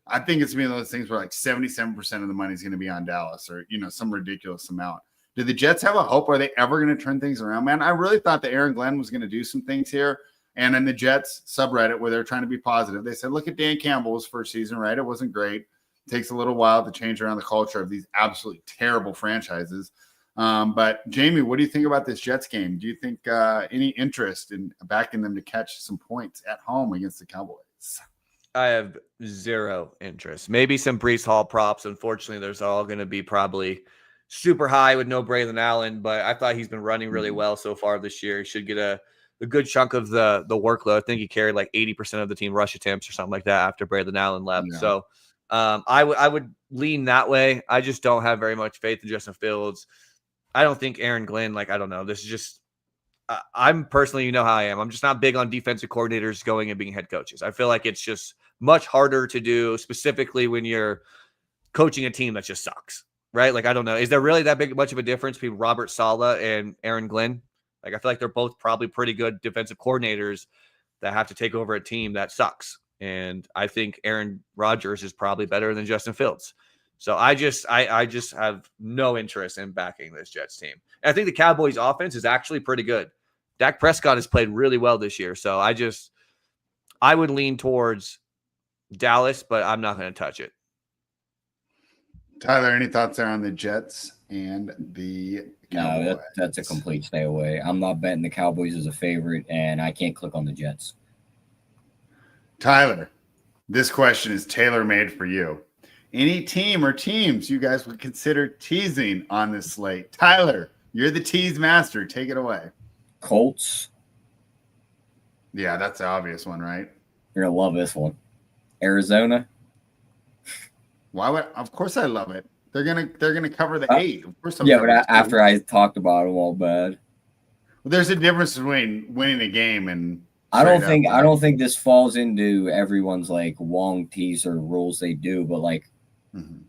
I think it's going to be one of those things where like 77% of the money is going to be on Dallas, or, you know, some ridiculous amount. Do the Jets have a hope? Are they ever going to turn things around, man? I really thought that Aaron Glenn was going to do some things here. And in the Jets subreddit where they're trying to be positive, they said, look at Dan Campbell's first season, right? It wasn't great. It takes a little while to change around the culture of these absolutely terrible franchises. But Jamie, what do you think about this Jets game? Do you think any interest in backing them to catch some points at home against the Cowboys? I have zero interest. Maybe some Breece Hall props. Unfortunately, there's all going to be probably super high with no Braylon Allen, but I thought he's been running really well so far this year. He should get a good chunk of the workload. I think he carried like 80% of the team rush attempts or something like that after Braylon Allen left. Yeah. So I would lean that way. I just don't have very much faith in Justin Fields. I don't think Aaron Glenn, like, I don't know. This is just, I'm personally, you know how I am. I'm just not big on defensive coordinators going and being head coaches. I feel like it's just much harder to do, specifically when you're coaching a team that just sucks, right? Like, I don't know. Is there really that much of a difference between Robert Saleh and Aaron Glenn? Like, I feel like they're both probably pretty good defensive coordinators that have to take over a team that sucks. And I think Aaron Rodgers is probably better than Justin Fields. So I just have no interest in backing this Jets team. And I think the Cowboys offense is actually pretty good. Dak Prescott has played really well this year. So I would lean towards Dallas, but I'm not going to touch it. Tyler, any thoughts there on the Jets and the Cowboys? No, that's a complete stay away. I'm not betting the Cowboys as a favorite, and I can't click on the Jets. Tyler, this question is tailor-made for you. Any team or teams you guys would consider teasing on this slate? Tyler, you're the tease master. Take it away. Colts. Yeah, that's the obvious one, right? You're going to love this one. Arizona. Why would? Of course I love it. They're gonna cover the 8. Of course. Yeah, but after I talked about them all bad. Well, there's a difference between winning a game and I don't think this falls into everyone's like Wong teaser rules they do, but like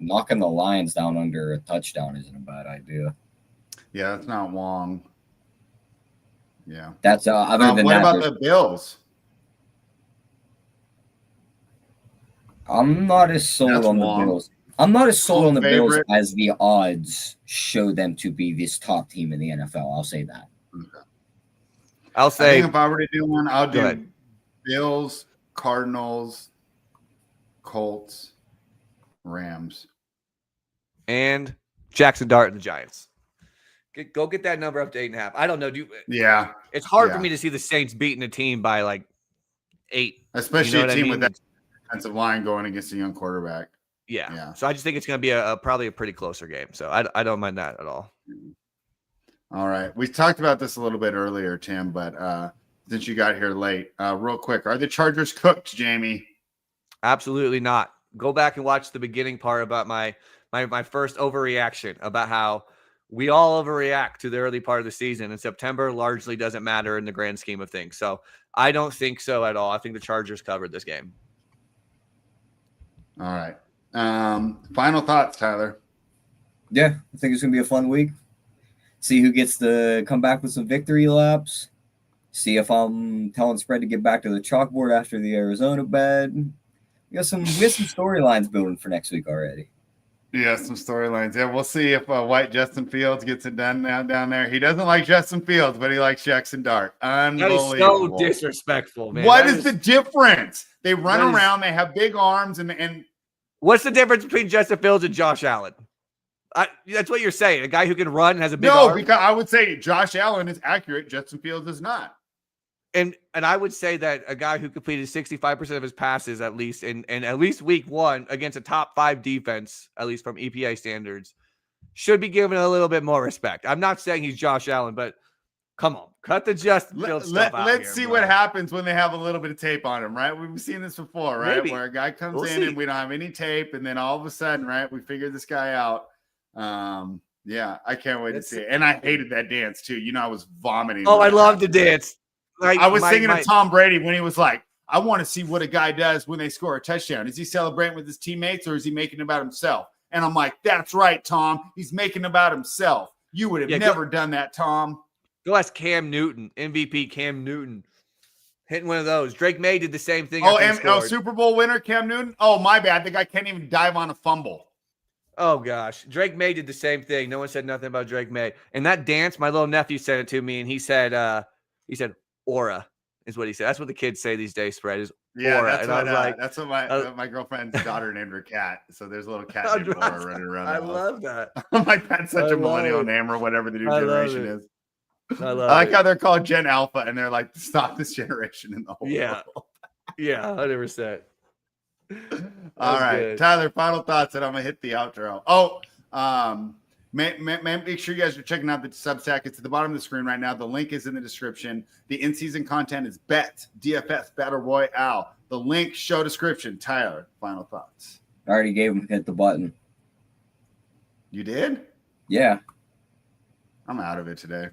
knocking the Lions down under a touchdown isn't a bad idea. Yeah, that's not Wong. Yeah, that's other than what that. What about the Bills? I'm not as sold on the Bills. I'm not as sold on the Bills as the odds show them to be this top team in the NFL. I'll say that. Okay. I'll say, I think if I were to do one, I'll do Bills, Cardinals, Colts, Rams, and Jackson Dart and the Giants. Go get that number up to 8.5. I don't know. Yeah, it's hard for me to see the Saints beating a team by like 8, especially a team with that defensive line going against a young quarterback. Yeah. So I just think it's going to be probably a pretty closer game. So I don't mind that at all. All right. We talked about this a little bit earlier, Tim, but since you got here late, real quick, are the Chargers cooked, Jamie? Absolutely not. Go back and watch the beginning part about my first overreaction about how we all overreact to the early part of the season, and September largely doesn't matter in the grand scheme of things. So I don't think so at all. I think the Chargers covered this game. All right. Final thoughts, Tyler. Yeah, I think it's going to be a fun week. See who gets to come back with some victory laps. See if I'm telling spread to get back to the chalkboard after the Arizona bet. We got some storylines building for next week already. Yeah, some storylines. Yeah, we'll see if white Justin Fields gets it done now down there. He doesn't like Justin Fields, but he likes Jackson Dart. Unbelievable. That is so disrespectful, man. What is the difference? They run around. They have big arms, and what's the difference between Justin Fields and Josh Allen? That's what you're saying. A guy who can run and has a big arm? No, because I would say Josh Allen is accurate. Justin Fields is not. And I would say that a guy who completed 65% of his passes, at least in at least week 1 against a top 5 defense, at least from EPA standards, should be given a little bit more respect. I'm not saying he's Josh Allen, but come on, cut the Justin Fields stuff out. Let's see what happens when they have a little bit of tape on him, right? We've seen this before, right? Maybe. Where a guy comes in and we don't have any tape, and then all of a sudden, right, we figure this guy out. Yeah, I can't wait to see it. And I hated that dance too. I was vomiting. Oh, I love the dance. Like, I was thinking of Tom Brady when he was like, I want to see what a guy does when they score a touchdown. Is he celebrating with his teammates or is he making it about himself? And I'm like, that's right, Tom. He's making it about himself. You would have never done that, Tom. Go ask Cam Newton, MVP Cam Newton, hitting one of those. Drake May did the same thing. Super Bowl winner Cam Newton. Oh, my bad. The guy can't even dive on a fumble. Oh, gosh. Drake May did the same thing. No one said nothing about Drake May. And that dance, my little nephew said it to me, and he said, aura is what he said. That's what the kids say these days, Spread, is aura. That's what my girlfriend's daughter named her cat. So there's a little cat named Aura running around. I love that. My cat's such a millennial name or whatever the new generation is. I like how they're called Gen Alpha, and they're like, stop this generation in the whole world. Yeah, 100%. All right, good. Tyler, final thoughts, and I'm gonna hit the outro. Make sure you guys are checking out the Substack. It's at the bottom of the screen right now. The link is in the description. The in-season content is Bet DFS Battle Royale. The link, show description. Tyler, final thoughts. I already gave him hit the button. You did? Yeah. I'm out of it today.